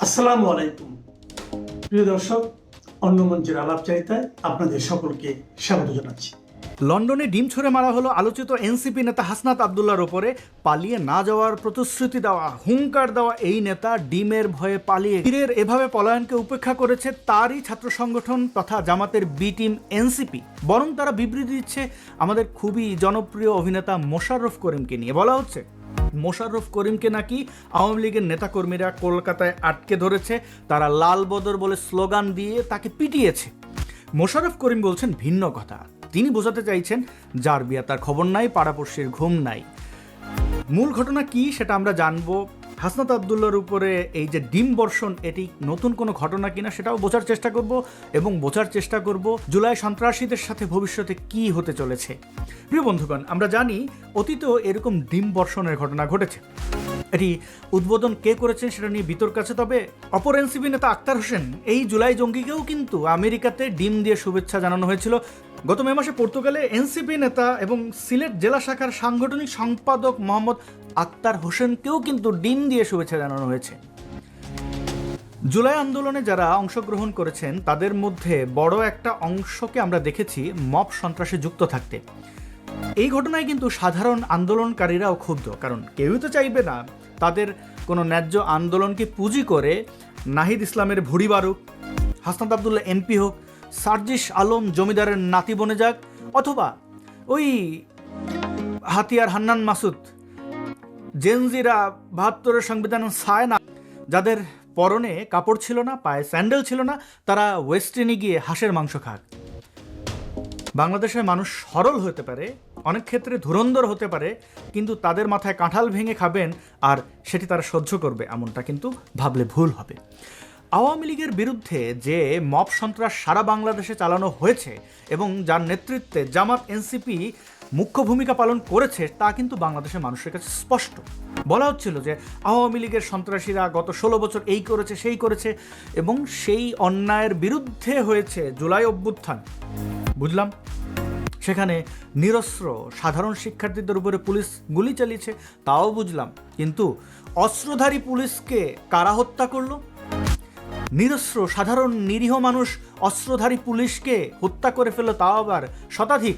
আসসালামু আলাইকুম প্রিয় দর্শক, অন্য মঞ্চের আলাপচারিতায় আপনাদের সকলকে স্বাগত জানাচ্ছি। লন্ডনে ডিম ছুঁড়ে মারা হলো আলোচিত এনসিপি নেতা হাসনাত আবদুল্লাহর ওপরে। পালিয়ে না যাওয়ার প্রতিশ্রুতি দেওয়া, হুঙ্কার দেওয়া এই নেতা ডিমের ভয়ে পালিয়ে বীরের এভাবে পলায়নকে উপেক্ষা করেছে তারই ছাত্র সংগঠন তথা জামাতের বি টিম এনসিপি। বরং তারা বিবৃতি দিচ্ছে আমাদের খুবই জনপ্রিয় অভিনেতা মোশাররফ করিমকে নিয়ে। বলা হচ্ছে মোশাররফ করিমকে নাকি আওয়ামী লীগের নেতাকর্মীরা কলকাতায় আটকে ধরেছে, তারা লাল বদর বলে স্লোগান দিয়ে তাকে পিটিয়েছে। মোশাররফ করিম বলছেন ভিন্ন কথা। তিনি বোঝাতে চাইছেন যার বিয়া তার খবর নাই, পাড়াপড়শির ঘুম নাই। মূল ঘটনা কি সেটা আমরা জানবো। হাসনাত আবদুল্লাহর উপরে এই যে ডিম বর্ষণ, এটি নতুন কোনো ঘটনা কিনা সেটাও বোঝার চেষ্টা করব এবং বোঝার চেষ্টা করব জুলাই সন্ত্রাসীদের সাথে ভবিষ্যতে কি হতে চলেছে। প্রিয় বন্ধুগণ, আমরা জানি অতীতেও এরকম ডিম বর্ষণের ঘটনা ঘটেছে। এটি উদ্বোধন কে করেছেন সেটা নিয়ে বিতর্ক আছে। তবে অপর এনসিপি নেতা আক্তার হোসেন এই জুলাই জঙ্গিকেও কিন্তু আমেরিকাতে ডিম দিয়ে শুভেচ্ছা জানানো হয়েছিল। গত মে মাসে পর্তুগালে এনসিপি নেতা এবং সিলেট জেলা শাখার সাংগঠনিক সম্পাদক মোহাম্মদ আক্তার হোসেনকেও কিন্তু ডিম দিয়ে শুভেচ্ছা জানানো হয়েছে। জুলাই আন্দোলনে যারা অংশগ্রহণ করেছেন তাদের মধ্যে বড় একটা অংশকে আমরা দেখেছি মব সন্ত্রাসে যুক্ত থাকতে। এই ঘটনায় কিন্তু সাধারণ আন্দোলনকারীরাও ক্ষুব্ধ, কারণ কেউই তো চাইবে না তাদের কোনো ন্যায্য আন্দোলনকে পুঁজি করে নাহিদ ইসলামের ভুড়ি বারুক, হাসনাত আবদুল্লাহ এমপি হোক, সার্জিস আলম জমিদারের নাতি বনে যাক, অথবা ওই হাতিয়ার হান্নান মাসুদ, জেনজিরা ৭২-এর সংবিধান ছায় না, যাদের পরনে কাপড় ছিল না, পায়ে স্যান্ডেল ছিল না, তারা ওয়েস্ট ইন্ডিজে গিয়ে হাঁসের মাংস খাক। বাংলাদেশের মানুষ সরল হতে পারে, অনেক ক্ষেত্রে ধুরন্ধর হতে পারে, কিন্তু তাদের মাথায় কাঁঠাল ভেঙে খাবেন আর সেটি তারা সহ্য করবে, এমনটা কিন্তু ভাবলে ভুল হবে। আওয়ামী লীগের বিরুদ্ধে যে মব সন্ত্রাস সারা বাংলাদেশে চালানো হয়েছে এবং যার নেতৃত্বে জামাত এনসিপি মুখ্য ভূমিকা পালন করেছে তা কিন্তু বাংলাদেশের মানুষের কাছে স্পষ্ট। বলা হচ্ছিল যে আওয়ামী লীগের সন্ত্রাসীরা গত ১৬ বছর এই করেছে সেই করেছে এবং সেই অন্যায়ের বিরুদ্ধে হয়েছে জুলাই অভ্যুত্থান। বুঝলাম সেখানে নিরস্ত্র সাধারণ শিক্ষার্থীদের উপরে পুলিশ গুলি চালিয়েছে, তাও বুঝলাম, কিন্তু অস্ত্রধারী পুলিশকে কারা হত্যা করলো? নিরস্ত্র সাধারণ নিরীহ মানুষ অস্ত্রধারী পুলিশকে হত্যা করে ফেললো, তাও আবার শতাধিক,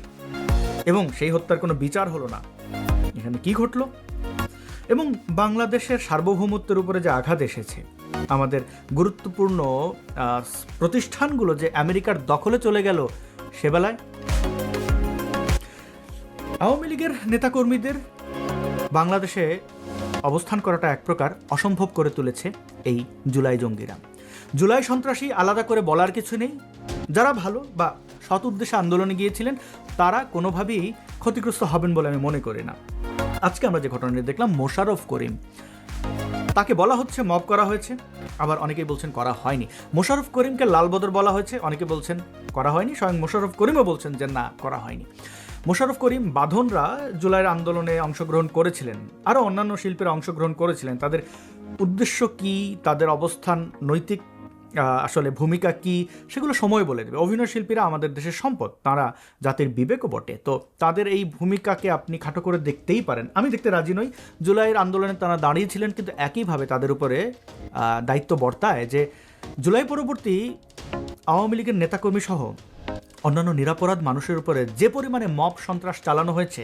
এবং সেই হত্যার কোনো বিচার হলো না। এখানে কি ঘটলো? এবং বাংলাদেশের সার্বভৌমত্বের উপরে যে আঘাত এসেছে, আমাদের গুরুত্বপূর্ণ প্রতিষ্ঠানগুলো যে আমেরিকার দখলে চলে গেল, সেবেলায় আওয়ামী লীগের নেতাকর্মীদের বাংলাদেশে অবস্থান করাটা এক প্রকার অসম্ভব করে তুলেছে এই জুলাই জঙ্গিরা। জুলাই সন্ত্রাসী আলাদা করে বলার কিছু নেই। যারা ভালো বা সৎ উদ্দেশ্যে আন্দোলনে গিয়েছিলেন তারা কোনোভাবেই ক্ষতিগ্রস্ত হবেন বলে আমি মনে করি না। আজকে আমরা যে ঘটনাটি দেখলাম, মোশাররফ করিম, তাকে বলা হচ্ছে মব করা হয়েছে, আবার অনেকেই বলছেন করা হয়নি। মোশাররফ করিমকে লালবদর বলা হয়েছে, অনেকে বলছেন করা হয়নি, স্বয়ং মোশাররফ করিমও বলছেন যে না, করা হয়নি। মোশাররফ করিম বাঁধনরা জুলাইয়ের আন্দোলনে অংশগ্রহণ করেছিলেন, আরও অন্যান্য শিল্পীরা অংশগ্রহণ করেছিলেন। তাদের উদ্দেশ্য কি, তাদের অবস্থান, নৈতিক আসলে ভূমিকা কি, সেগুলো সময় বলে দেবে। অভিনয় শিল্পীরা আমাদের দেশের সম্পদ, তারা জাতির বিবেকও বটে, তো তাদের এই ভূমিকাকে আপনি খাটো করে দেখতেই পারেন। আমি দেখতে রাজি নই। জুলাইয়ের আন্দোলনে তারা দাঁড়িয়েছিলেন, কিন্তু একইভাবে তাদের উপরে দায়িত্ব বর্তায় যে জুলাই পরবর্তী আওয়ামী লীগের নেতাকর্মী সহ অন্যান্য নিরাপরাধ মানুষের উপরে যে পরিমাণে মব সন্ত্রাস চালানো হয়েছে,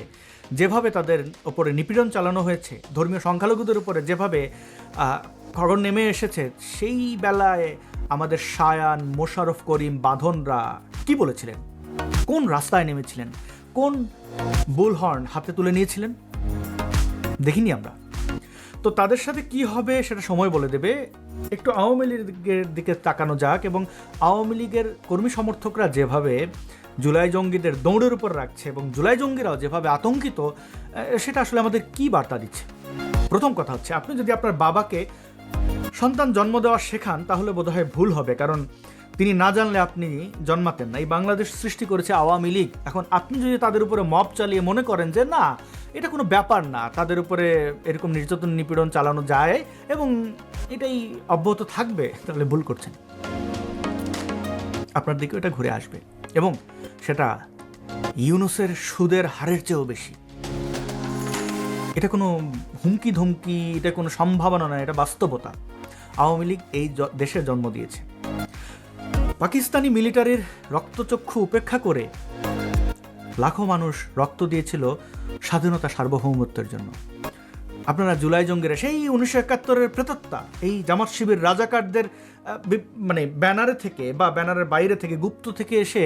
যেভাবে তাদের উপরে নিপীড়ন চালানো হয়েছে, ধর্মীয় সংখ্যালঘুদের উপরে যেভাবে খবর নেমে এসেছে, সেই বেলায় আমাদের শায়ান, মোশাররফ করিম, বাঁধনরা কি বলেছিলেন, কোন রাস্তায় নেমেছিলেন, কোন বুলহর্ন হাতে তুলে নিয়েছিলেন, দেখিনি আমরা। তো তাদের সাথে কি হবে সেটা সময় বলে দেবে। একটু আওয়ামী লীগের দিকে তাকানো যাক এবং আওয়ামী লীগের কর্মী সমর্থকরা যেভাবে জুলাই জঙ্গিদের দৌড়ের উপর রাখছে এবং জুলাই জঙ্গিরাও যেভাবে আতঙ্কিত, সেটা আসলে আমাদের কি বার্তা দিচ্ছে। প্রথম কথা হচ্ছে, আপনি যদি আপনার বাবাকে সন্তান জন্ম দেওয়া শেখান তাহলে বোধহয় ভুল হবে, কারণ তিনি না জানলে আপনি জন্মাতেন না। এই বাংলাদেশ সৃষ্টি করেছে আওয়ামী লীগ। এখন আপনি যদি তাদের উপরে মব চালিয়ে মনে করেন যে না, এটা কোনো ব্যাপার না, তাদের উপরে এরকম নির্যাতন নিপীড়ন চালানো যায় এবং এটাই অব্যাহত থাকবে, তাহলে ভুল করছেন। আপনার দিকে এটা ঘুরে আসবে এবং সেটা ইউনূসের সুদের হারের চেয়েও বেশি। এটা কোনো হুমকি ধমকি, এটা কোনো সম্ভাবনা নয়, এটা বাস্তবতা। আওয়ামী লীগ এই দেশে জন্ম দিয়েছে। পাকিস্তানি মিলিটারির রক্তচক্ষু উপেক্ষা করে লাখো মানুষ রক্ত দিয়েছিল স্বাধীনতা সার্বভৌমত্বের জন্য। আপনারা জুলাই জঙ্গিরা সেই 1971-এর প্রেতাত্মা এই জামাত শিবির রাজাকারদের মানে ব্যানারে থেকে বা ব্যানারের বাইরে থেকে গুপ্ত থেকে এসে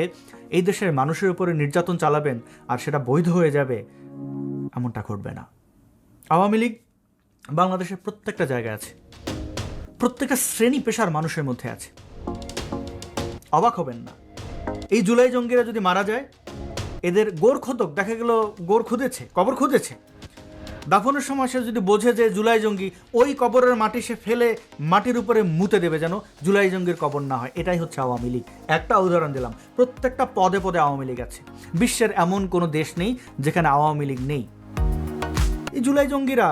এই দেশের মানুষের উপরে নির্যাতন চালাবেন আর সেটা বৈধ হয়ে যাবে, এমনটা ঘটবে না। আওয়ামী লীগ বাংলাদেশের প্রত্যেকটা জায়গায় আছে, প্রত্যেকটা শ্রেণী পেশার মানুষের মধ্যে আছে। অবাক হবেন না, এই জুলাই জঙ্গিরা যদি মারা যায়, এদের গোর খোদক দেখা গেল গোর খুঁদেছে, কবর খুঁদেছে, দাফনের সময় সে যদি বোঝে যে জুলাই জঙ্গি, ওই কবরের মাটি সে ফেলে মাটির উপরে মুতে দেবে যেন জুলাই জঙ্গির কবর না হয়। এটাই হচ্ছে আওয়ামী লীগ। একটা উদাহরণ দিলাম, প্রত্যেকটা পদে পদে আওয়ামী লীগ আছে। বিশ্বের এমন কোনো দেশ নেই যেখানে আওয়ামী লীগ নেই। এই জুলাই জঙ্গিরা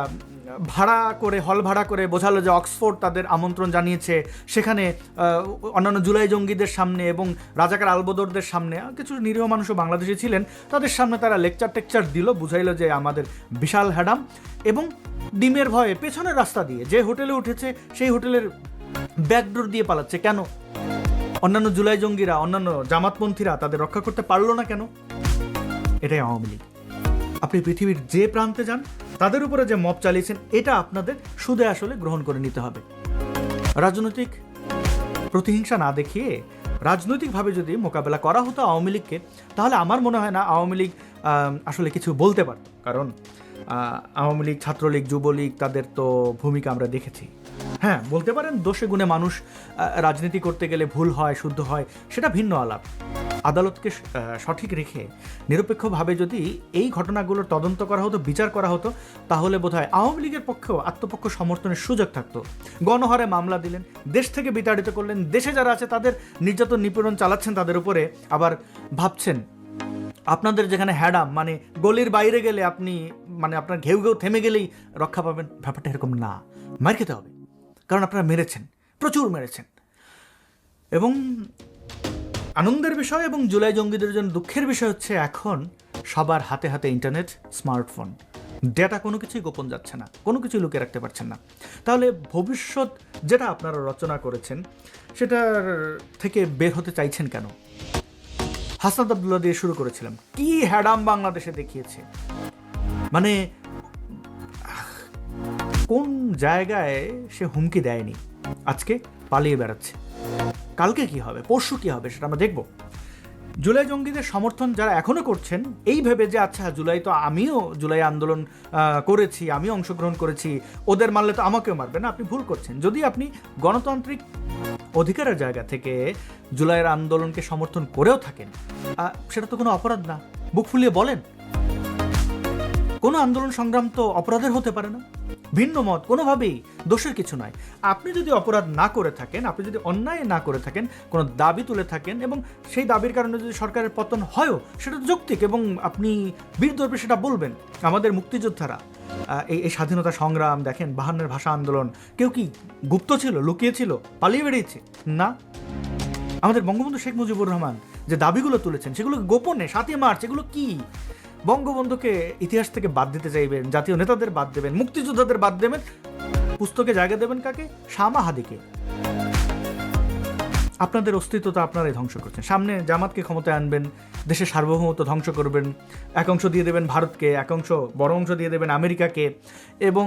হল ভাড়া করে বোঝালো যে অক্সফোর্ড তাদের আমন্ত্রণ জানিয়েছে, সেখানে অন্যান্য জুলাই জঙ্গিদের সামনে এবং রাজাকার আলবদরদের সামনে, কিছু নিরীহ মানুষও বাংলাদেশে ছিলেন, তাদের সামনে তারা লেকচার দিল, বুঝাইলো যে আমাদের বিশাল হ্যাডাম, এবং ডিমের ভয়ে পেছনের রাস্তা দিয়ে যে হোটেলে উঠেছে সেই হোটেলের ব্যাকডোর দিয়ে পালাচ্ছে। কেন? অন্যান্য জুলাই জঙ্গিরা, অন্যান্য জামাতপন্থীরা তাদের রক্ষা করতে পারলো না কেন? এটাই আওয়ামী লীগ। আপনি পৃথিবীর যে প্রান্তে যান, তাদের উপরে যে মব চালিয়েছেন, এটা আপনাদের সুদে আসলে গ্রহণ করে নিতে হবে। রাজনৈতিক প্রতিহিংসা না দেখিয়ে রাজনৈতিকভাবে যদি মোকাবেলা করা হতো আওয়ামী লীগকে, তাহলে আমার মনে হয় না আওয়ামী লীগ আসলে কিছু বলতে পারত। কারণ আওয়ামী লীগ, ছাত্রলীগ, যুবলীগ, তাদের তো ভূমিকা আমরা দেখেছি। হ্যাঁ, বলতে পারেন দোষে গুণে মানুষ রাজনীতি করতে গেলে ভুল হয়, শুদ্ধ হয়, সেটা ভিন্ন আলাপ। আদালতকে সঠিক রেখে নিরপেক্ষভাবে যদি এই ঘটনাগুলোর তদন্ত করা হতো, বিচার করা হতো, তাহলে বোধহয় আওয়ামী লীগের পক্ষেও আত্মপক্ষ সমর্থনের সুযোগ থাকতো। গণহারে মামলা দিলেন, দেশ থেকে বিতাড়িত করলেন, দেশে যারা আছে তাদের নির্যাতন নিপীড়ন চালাচ্ছেন তাদের উপরে, আবার ভাবছেন আপনাদের যেখানে হ্যাডাম, মানে গলির বাইরে গেলে আপনি, মানে আপনার ঘেউ থেমে গেলেই রক্ষা পাবেন। ব্যাপারটা এরকম না, মার খেতে হবে, কারণ আপনারা মেরেছেন, প্রচুর মেরেছেন। এবং আনন্দের বিষয় এবং জুলাই জঙ্গিদের জন্য দুঃখের বিষয় হচ্ছে এখন সবার হাতে হাতে ইন্টারনেট, স্মার্টফোন, ডেটা, কোনো কিছুই গোপন যাচ্ছে না, কোনো কিছুই লুকিয়ে রাখতে পারছেন না। তাহলে ভবিষ্যৎ যেটা আপনারা রচনা করেছেন সেটার থেকে বের হতে চাইছেন কেন? হাসনাত আব্দুল্লাহ দিয়ে শুরু করেছিলাম, কি হ্যাডাম বাংলাদেশে দেখিয়েছে, মানে কোন জায়গায় সে হুমকি দেয়নি, আজকে পালিয়ে বেড়াচ্ছে। কালকে কি হবে, পরশু কি হবে, সেটা আমরা দেখব। জুলাই জঙ্গিদের সমর্থন যারা এখনো করছেন এই ভেবে যে আচ্ছা জুলাই তো আমিও জুলাই আন্দোলন করেছি, আমিও অংশগ্রহণ করেছি, ওদের মারলে তো আমাকেও মারবে না, আপনি ভুল করছেন। যদি আপনি গণতান্ত্রিক অধিকারের জায়গা থেকে জুলাইয়ের আন্দোলনকে সমর্থন করেও থাকেন, সেটা তো কোনো অপরাধ না, বুক ফুলিয়ে বলেন। কোনো আন্দোলন সংগ্রাম তো অপরাধের হতে পারে না, ভিন্ন মত কোনোভাবেই দোষের কিছু নয়। আপনি যদি অপরাধ না করে থাকেন, আপনি যদি অন্যায় না করে থাকেন, কোনো দাবি তুলে থাকেন এবং সেই দাবির কারণে যদি সরকারের পতন হয়ও, সেটা তো যৌক্তিক এবং আপনি বীরদর্পে সেটা বলবেন। আমাদের মুক্তিযোদ্ধারা এই স্বাধীনতা সংগ্রাম দেখেন, 52-এর ভাষা আন্দোলন, কেউ কি গুপ্ত ছিল, লুকিয়ে ছিল, পালিয়ে বেরিয়েছে? না। আমাদের বঙ্গবন্ধু শেখ মুজিবুর রহমান যে দাবিগুলো তুলেছেন সেগুলো গোপনে, 7ই মার্চ, এগুলো কি? বঙ্গবন্ধুকে ইতিহাস থেকে বাদ দিতে চাইবেন, জাতীয় নেতাদের বাদ দেবেন, মুক্তিযোদ্ধাদের বাদ দেবেন, পুস্তকে জায়গা দেবেন কাকে? শাহ মাহাদিকে। আপনাদের অস্তিত্ব তো আপনারাই ধ্বংস করছেন। সামনে জামাতকে ক্ষমতায় আনবেন, দেশের সার্বভৌমত্ব ধ্বংস করবেন, এক অংশ দিয়ে দেবেন ভারতকে, এক অংশ, বড় অংশ দিয়ে দেবেন আমেরিকাকে, এবং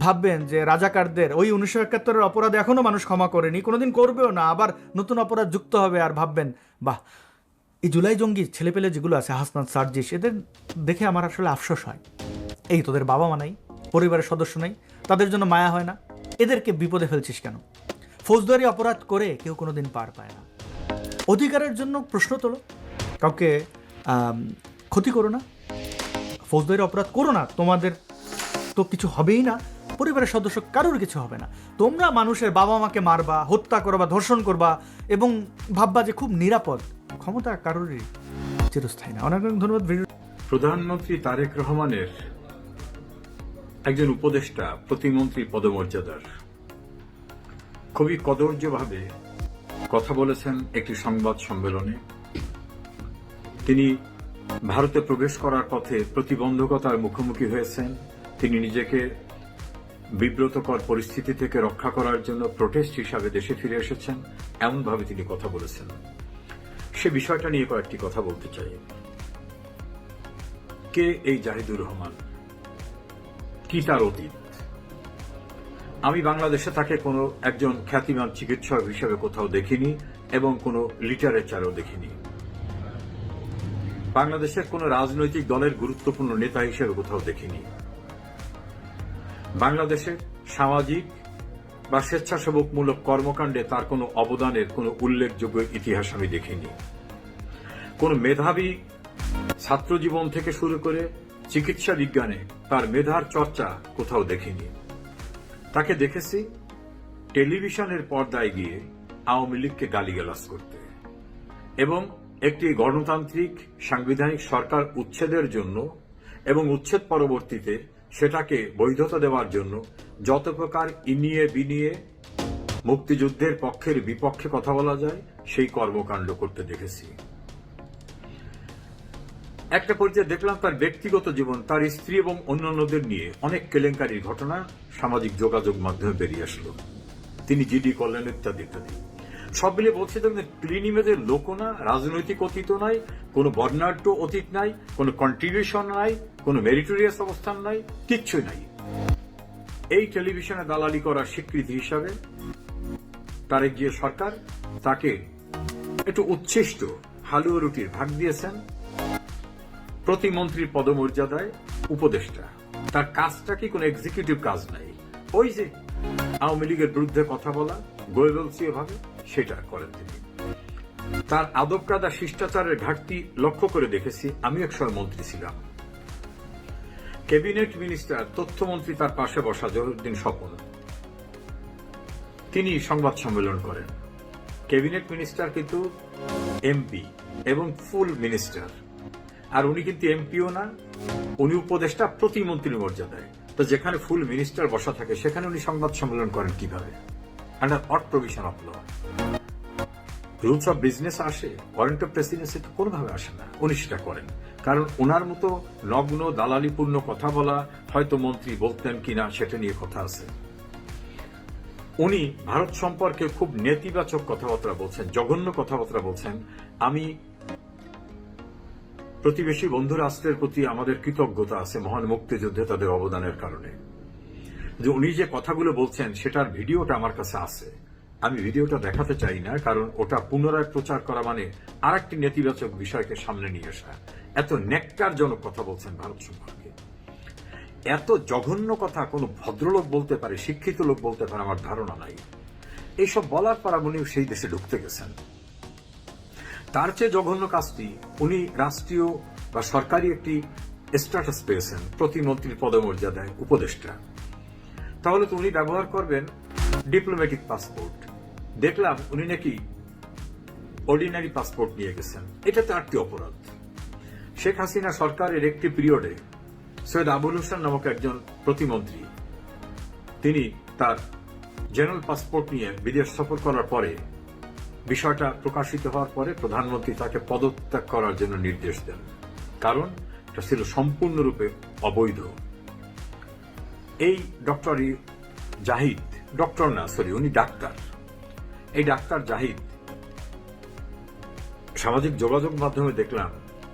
ভাববেন যে রাজাকারদের ওই 1971-এর অপরাধ এখনো মানুষ ক্ষমা করেনি, কোনোদিন করবেও না, আবার নতুন অপরাধ যুক্ত হবে, আর ভাববেন বাহ। এই জুলাই জঙ্গি ছেলেপেলে যেগুলো আছে, হাসনাত, সার্জিস, এদের দেখে আমার আসলে আফসোস হয়। এই তোদের বাবা মা নাই, পরিবারের সদস্য নাই, তাদের জন্য মায়া হয় না? এদেরকে বিপদে ফেলছিস কেন? ফৌজদারি অপরাধ করে কেউ কোনোদিন পার পায় না। অধিকারের জন্য প্রশ্ন তোলো, কাউকে ক্ষতি করো না, ফৌজদারি অপরাধ করো না, তোমাদের তো কিছু হবেই না, পরিবারের সদস্য কারোর কিছু হবে না। তোমরা মানুষের বাবা মাকে মারবা, হত্যা করবা, ধর্ষণ করবা এবং ভাববা যে খুব নিরাপদ। ক্ষমতা কারোরই চিরস্থায়ী না। অনেক অনেক ধন্যবাদ। প্রধানমন্ত্রী তারেক রহমানের একজন উপদেষ্টা প্রতিমন্ত্রী পদমর্যাদার খুবই কদর্যভাবে কথা বলেছেন একটি সংবাদ সম্মেলনে। তিনি ভারতে প্রবেশ করার পথে প্রতিবন্ধকতার মুখোমুখি হয়েছেন। তিনি নিজেকে বিব্রতকর পরিস্থিতি থেকে রক্ষা করার জন্য প্রোটেস্ট হিসাবে দেশে ফিরে এসেছেন, এমনভাবে তিনি কথা বলেছেন। সে বিষয়টা নিয়ে কয়েকটি কথা বলতে চাই। কে এই জাহিদুর রহমান, কি তার অতীত? আমি বাংলাদেশে তাকে কোনো একজন খ্যাতিমান চিকিৎসক হিসেবে কোথাও দেখিনি এবং কোনো লিটারেচারও দেখিনি। বাংলাদেশের কোনো রাজনৈতিক দলের গুরুত্বপূর্ণ নেতা হিসেবে কোথাও দেখিনি। বাংলাদেশের সামাজিক বা স্বেচ্ছাসেবকমূলক কর্মকাণ্ডে তার কোনো অবদানের কোনো উল্লেখযোগ্য ইতিহাস আমি দেখিনি। কোন মেধাবী ছাত্রজীবন থেকে শুরু করে চিকিৎসা বিজ্ঞানে তার মেধার চর্চা কোথাও দেখিনি। তাকে দেখেছি টেলিভিশনের পর্দায় গিয়ে আওয়ামী লীগকে গালিগালাজ করতে এবং একটি গণতান্ত্রিক সাংবিধানিক সরকার উচ্ছেদের জন্য এবং উচ্ছেদ পরবর্তীতে সেটাকে বৈধতা দেওয়ার জন্য যত প্রকার ইনিয়ে বিনিয়ে মুক্তিযুদ্ধের পক্ষের বিপক্ষে কথা বলা যায় সেই কর্মকাণ্ড করতে দেখেছি। একটা পর্যায়ে দেখলাম তার ব্যক্তিগত জীবন, তার স্ত্রী এবং অন্যান্যদের নিয়ে অনেক কেলেঙ্কারির ঘটনা সামাজিক যোগাযোগ মাধ্যমে বেরিয়ে আসলো। তিনি জিডি করলেন ইত্যাদি ইত্যাদি। সব মিলে বলছে দেখবেন ক্লিন ইমেজের লোকও না, রাজনৈতিক অতীত নাই, কোনো বর্ণাঢ্য অতীত নাই, কোনো কন্ট্রিবিউশন নাই, কোনো মেরিটোরিয়াস অবস্থান নাই, কিচ্ছুই নাই। এই টেলিভিশনে দালালি করার স্বীকৃতি হিসাবে তারেক জিয়া সরকার তাকে একটু উচ্ছিষ্ট হালুয়া রুটির ভাগ দিয়েছেন, প্রতিমন্ত্রীর পদমর্যাদায় উপদেষ্টা। তার কাজটা কি কোনো এক্সিকিউটিভ কাজ নাই, ওই যে আওয়ামী লীগের বিরুদ্ধে কথা বলা গোয়েবলসি ভাবে সেটা করেন তিনি। তার আদব কায়দা শিষ্টাচারের ঘাটতি লক্ষ্য করে দেখেছি। আমি একসময় মন্ত্রী ছিলাম, ক্যাবিনেট মিনিস্টার তথ্যমন্ত্রী তার পাশে বসা জহিরুদ্দিন স্বপন, তিনি সংবাদ সম্মেলন করেন। ক্যাবিনেট মিনিস্টার কিন্তু এমপি এবং ফুল মিনিস্টার, আর উনি কিন্তু এমপিও না, উনি উপদেষ্টা প্রতিমন্ত্রীর মর্যাদায়। তো যেখানে ফুল মিনিস্টার বসা থাকে সেখানে উনি সংবাদ সম্মেলন করেন কিভাবে? আন্ডার অড provision of law, rules of business আসে, ওয়ারেন্ট অফ প্রেসিডেন্সি তো কোনোভাবে আসে না। উনি সেটা করেন, কারণ ওনার মতো নগ্ন দালালিপূর্ণ কথা বলা হয়তো মন্ত্রী বলতেন কিনা সেটা নিয়ে কথা আছে। উনি ভারত সম্পর্কে খুব নেতিবাচক কথাবার্তা বলছেন, জঘন্য কথাবার্তা বলছেন। আমি প্রতিবেশী বন্ধু রাষ্ট্রের প্রতি আমাদের কৃতজ্ঞতা আছে মহান মুক্তিযুদ্ধে তাদের অবদানের কারণে। যে উনি যে কথাগুলো বলছেন সেটার ভিডিওটা আমার কাছে আছে, আমি ভিডিওটা দেখাতে চাই না, কারণ ওটা পুনরায় প্রচার করা মানে আর একটি নেতিবাচক বিষয়কে সামনে নিয়ে আসা। এত নেককারজনক কথা বলছেন ভারত সম্পর্কে, এত জঘন্য কথা কোনো ভদ্রলোক বলতে পারে, শিক্ষিত লোক বলতে পারে আমার ধারণা নাই। এইসব বলার পর উনিও সেই দেশে ঢুকতে গেছেন। তার চেয়ে জঘন্য কাজটি, উনি রাষ্ট্রীয় বা সরকারি একটি স্ট্যাটাস পেয়েছেন, প্রতিমন্ত্রীর পদমর্যাদায় উপদেষ্টা। তাহলে তো উনি ব্যবহার করবেন ডিপ্লোম্যাটিক পাসপোর্ট। দেখলাম উনি নাকি অর্ডিনারি পাসপোর্ট নিয়ে গেছেন। এটা তো আরেকটি অপরাধ। শেখ হাসিনা সরকারের একটি পিরিয়ডে সৈয়দ আবুল হোসেন নামক একজন প্রতিমন্ত্রী, তিনি তার জেনারেল পাসপোর্ট নিয়ে বিদেশ সফর করার পরে, বিষয়টা প্রকাশিত হওয়ার পরে প্রধানমন্ত্রী তাকে পদত্যাগ করার জন্য নির্দেশ দেন, কারণ এটা ছিল সম্পূর্ণরূপে অবৈধ। এই ডক্টর জাহিদ, ডক্টর না সরি উনি ডাক্তার, এই ডাক্তার জাহিদ সামাজিক যোগাযোগ মাধ্যমে দেখলাম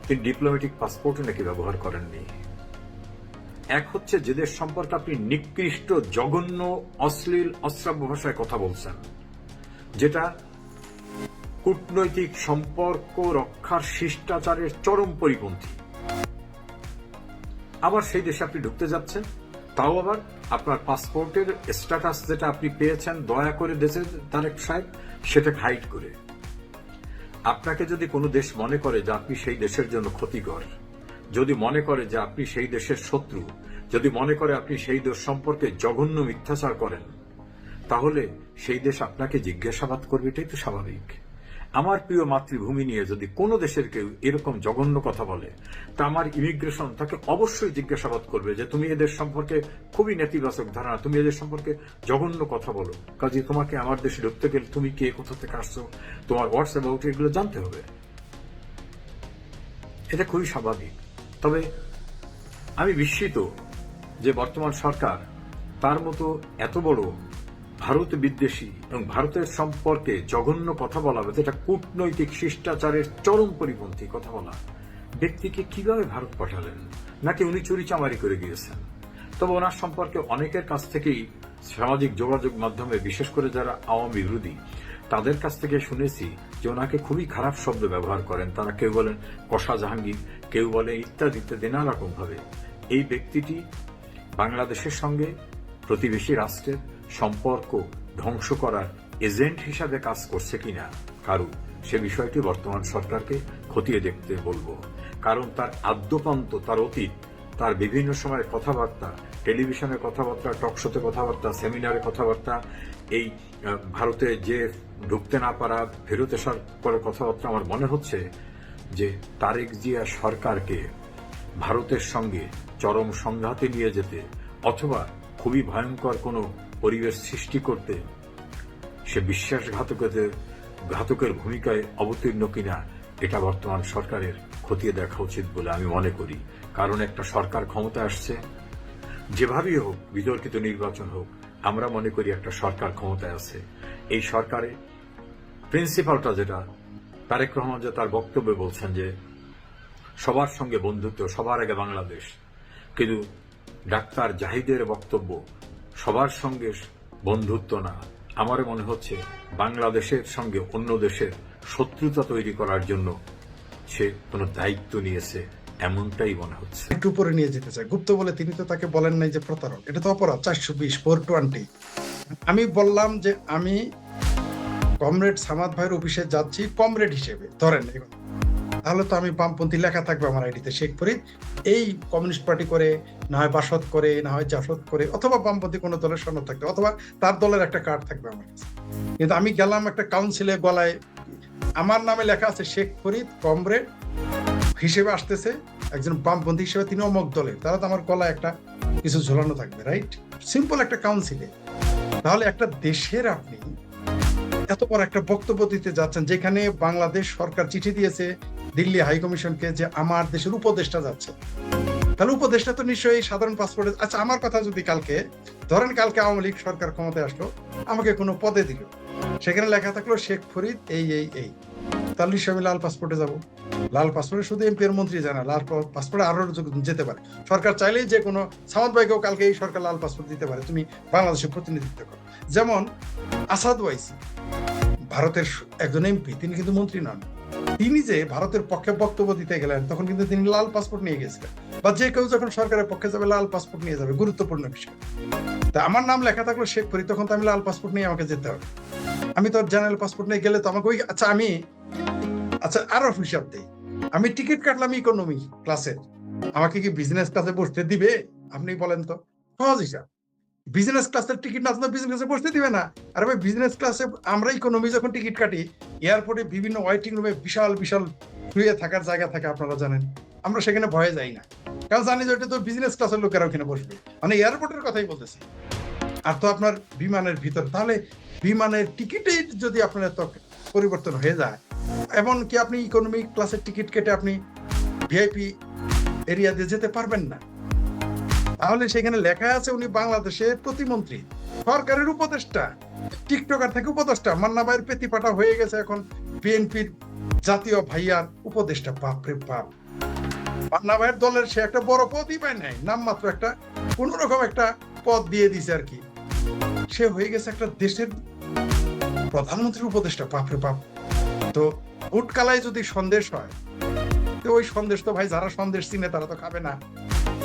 তিনি ডিপ্লোম্যাটিক পাসপোর্টও নাকি ব্যবহার করেননি। এক হচ্ছে যে দেশ সম্পর্কে আপনি নিকৃষ্ট, জঘন্য, অশ্লীল, অশ্রাব্য ভাষায় কথা বলছেন, যেটা কূটনৈতিক সম্পর্ক রক্ষার শিষ্টাচারের চরম পরিপন্থী। আবার সেই দেশে আপনি ঢুকতে যাচ্ছেন, তাও আবার আপনার পাসপোর্টের স্ট্যাটাস যেটা আপনি পেয়েছেন দয়া করে দেশের তারেক সাহেব সেটাকে হাইড করে। আপনাকে যদি কোনো দেশ মনে করে যে আপনি সেই দেশের জন্য ক্ষতিকর, যদি মনে করে যে আপনি সেই দেশের শত্রু, যদি মনে করে আপনি সেই দেশ সম্পর্কে জঘন্য মিথ্যাচার করেন, তাহলে সেই দেশ আপনাকে জিজ্ঞাসাবাদ করবে, এটাই তো স্বাভাবিক। আমার প্রিয় মাতৃভূমি নিয়ে যদি কোনো দেশের কেউ এরকম জঘন্য কথা বলে, তা আমার ইমিগ্রেশন তাকে অবশ্যই জিজ্ঞাসাবাদ করবে যে তুমি এদের সম্পর্কে খুবই নেতিবাচক ধারণা, তুমি এদের সম্পর্কে জঘন্য কথা বলো, কাজে তোমাকে আমার দেশে ঢুকতে গেলে তুমি কে, কোথা থেকে আসছো, তোমার হোয়াটস অ্যাবাউট, এগুলো জানতে হবে। এটা খুবই স্বাভাবিক। তবে আমি বিস্মিত যে বর্তমান সরকার তার মতো এত বড় ভারত বিদ্বেষী এবং ভারতের সম্পর্কে জঘন্য কথা বলা, যেটা কূটনৈতিক শিষ্টাচারের চরম পরিপন্থী কথা বলা ব্যক্তিকে কিভাবে ভারত পাঠালেন? নাকি উনি চুরিচামারি করে গিয়েছেন? তবে ওনার সম্পর্কে অনেকের কাছ থেকেই সামাজিক যোগাযোগ মাধ্যমে, বিশেষ করে যারা আওয়ামী বিরোধী, তাদের কাছ থেকে শুনেছি যে ওনাকে খুবই খারাপ শব্দ ব্যবহার করেন। তারা কেউ বলেন কষা জাহাঙ্গীর, কেউ বলে ইত্যাদি ইত্যাদি নানা রকম ভাবে। এই ব্যক্তিটি বাংলাদেশের সঙ্গে প্রতিবেশী রাষ্ট্রের সম্পর্ক ধ্বংস করার এজেন্ট হিসাবে কাজ করছে কিনা কারণ সে বিষয়টি বর্তমান সরকারকে খতিয়ে দেখতে বলবো। কারণ তার আদ্যপান্ত, তার অতীত, তার বিভিন্ন সময়ের কথাবার্তা, টেলিভিশনের কথাবার্তা, টকশোতে কথাবার্তা, সেমিনারে কথাবার্তা, এই ভারতে যে ঢুকতে না পারা, ফেরত আসার পরে কথাবার্তা, আমার মনে হচ্ছে যে তারেক জিয়া সরকারকে ভারতের সঙ্গে চরম সংঘাতে নিয়ে যেতে অথবা খুবই ভয়ঙ্কর কোনো পরিবেশ সৃষ্টি করতে সে বিশ্বাসঘাতকের ভূমিকায় অবতীর্ণ কিনা এটা বর্তমান সরকারের খতিয়ে দেখা উচিত বলে আমি মনে করি। কারণ একটা সরকার ক্ষমতা আসছে, যেভাবেই হোক, বিতর্কিত নির্বাচন হোক, আমরা মনে করি একটা সরকার ক্ষমতায় আছে। এই সরকারে প্রিন্সিপালটা যেটা, তারেক রহমান যে তার বক্তব্যে বলছেন যে সবার সঙ্গে বন্ধুত্ব, সবার আগে বাংলাদেশ, কিন্তু ডাক্তার জাহিদের বক্তব্য সবার সঙ্গে বন্ধুত্ব না। আমার মনে হচ্ছে বাংলাদেশের সঙ্গে অন্য দেশের শত্রুতা তৈরি করার জন্য সে কোনো দায়িত্ব নিয়েছে, এমনটাই মনে হচ্ছে। একটু উপরে নিয়ে যেতে চাই। গুপ্ত বলে তিনি তো তাকে বলেন নাই যে প্রতারক, এটা তো অপরাধ। 420 420। আমি বললাম যে আমি কমরেড সামাদ ভাইয়ের অফিসে যাচ্ছি কমরেড হিসেবে, ধরেন এখন, তাহলে তো আমি বামপন্থী লেখা থাকবে আমার আইডিতে, শেখ ফরিদ এই কমিউনিস্ট পার্টি করে, না হয় বাসদ করে, না হয় জাসদ করে, অথবা বামপন্থী কোনো দলের সনদ থাকবে, অথবা তার দলের একটা কার্ড থাকবে আমার কাছে। কিন্তু আমি গেলাম একটা কাউন্সিলে, গলায় আমার নামে লেখা আছে শেখ ফরিদ কমরেড হিসেবে আসতেছে, একজন বামপন্থী হিসেবে তিনি অমক দলের, তাহলে তো আমার গলায় একটা কিছু ঝোলানো থাকবে, রাইট? সিম্পল একটা কাউন্সিলে। তাহলে একটা দেশের আপনি এত বড় একটা বক্তব্য দিতে যাচ্ছেন, যেখানে বাংলাদেশ সরকার চিঠি দিয়েছে দিল্লি হাই কমিশনকে যে আমার দেশের উপদেষ্টা যাচ্ছে, তাহলে উপদেষ্টা তো নিশ্চয়ই সাধারণ পাসপোর্টে। আচ্ছা, আমার কথা যদি কালকে ধরেন, কালকে আওয়ামী লীগ সরকার ক্ষমতায় আসলো, আমাকে কোনো পদে দিল, সেখানে লেখা থাকলো শেখ ফরিদ এই এই এই, তাহলে নিশ্চয়ই আমি লাল পাসপোর্টে যাব। লাল পাসপোর্টে শুধু এমপি এর মন্ত্রী যায় না, লাল পাসপোর্টে আরো যেতে পারে। সরকার চাইলেই যে কোনো সামাদ ভাইকেও কালকে এই সরকার লাল পাসপোর্ট দিতে পারে, তুমি বাংলাদেশের প্রতিনিধিত্ব করো। যেমন আসাদ ওয়াইসি ভারতের একজন এমপি, তিনি কিন্তু মন্ত্রী নন। তিনি যে ভারতের পক্ষে বক্তব্য দিতে গেলেন, তখন কিন্তু তিনি লাল পাসপোর্ট নিয়ে গেছিলেন। বা যে কেউ যখন সরকারের পক্ষে যাবে, লাল পাসপোর্ট নিয়ে যাবে, গুরুত্বপূর্ণ বিষয়। তা আমার নাম লেখা থাকলো শেখ ফরিদ, তখন তো আমি লাল পাসপোর্ট নিয়ে আমাকে যেতে হবে। আমি তো জেনারেল পাসপোর্ট নিয়ে গেলে তো আমাকে ওই, আচ্ছা আরো হিসাব দেই, আমি টিকিট কাটলাম ইকোনমি ক্লাসের, আমাকে কি বিজনেস ক্লাসে বসতে দিবে? আপনি বলেন তো, সহজ হিসাব। বিজনেস ক্লাসের টিকিট না তো বিজনেস ক্লাসে বসতে দিবে না। আর ভাই বিজনেস ক্লাসে আমরা ইকোনমি যখন টিকিট কাটি, এয়ারপোর্টে বিভিন্ন ওয়েটিং রুমে বিশাল বিশাল শুয়ে থাকার জায়গা থাকে, আপনারা জানেন। আমরা সেখানে ভয়ে যাই না, কারণ জানি যে ওটা তো বিজনেস ক্লাসের লোকেরা ওখানে বসবে, মানে এয়ারপোর্টের কথাই বলতেছি। আর তো আপনার বিমানের ভিতর, তাহলে বিমানের টিকিটে যদি আপনার এত পরিবর্তন হয়ে যায়, এমনকি আপনি ইকোনমি ক্লাসের টিকিট কেটে আপনি ভিআইপি এরিয়া দিয়ে যেতে পারবেন না। তাহলে সেখানে লেখা আছে উনি বাংলাদেশের প্রতিমন্ত্রী, সরকারের উপদেষ্টা, টিকটকার থেকে উপদেষ্টা। মান্না ভাইয়ের পেতিপাটা হয়ে গেছে এখন বিএনপির জাতীয় ভাইয়ার উপদেষ্টা। বাপরে বাপ, মান্না ভাইয়ের দলের সে একটা বড় পদই পায় নাই, নামমাত্র একটা কোন রকম একটা পদ দিয়ে দিছে আর কি, সে হয়ে গেছে একটা দেশের প্রধানমন্ত্রীর উপদেষ্টা। বাপরে বাপ। তো উট কালায় যদি সন্দেশ হয়, তো ওই সন্দেশ তো ভাই যারা সন্দেশ চিনে তারা তো খাবে না।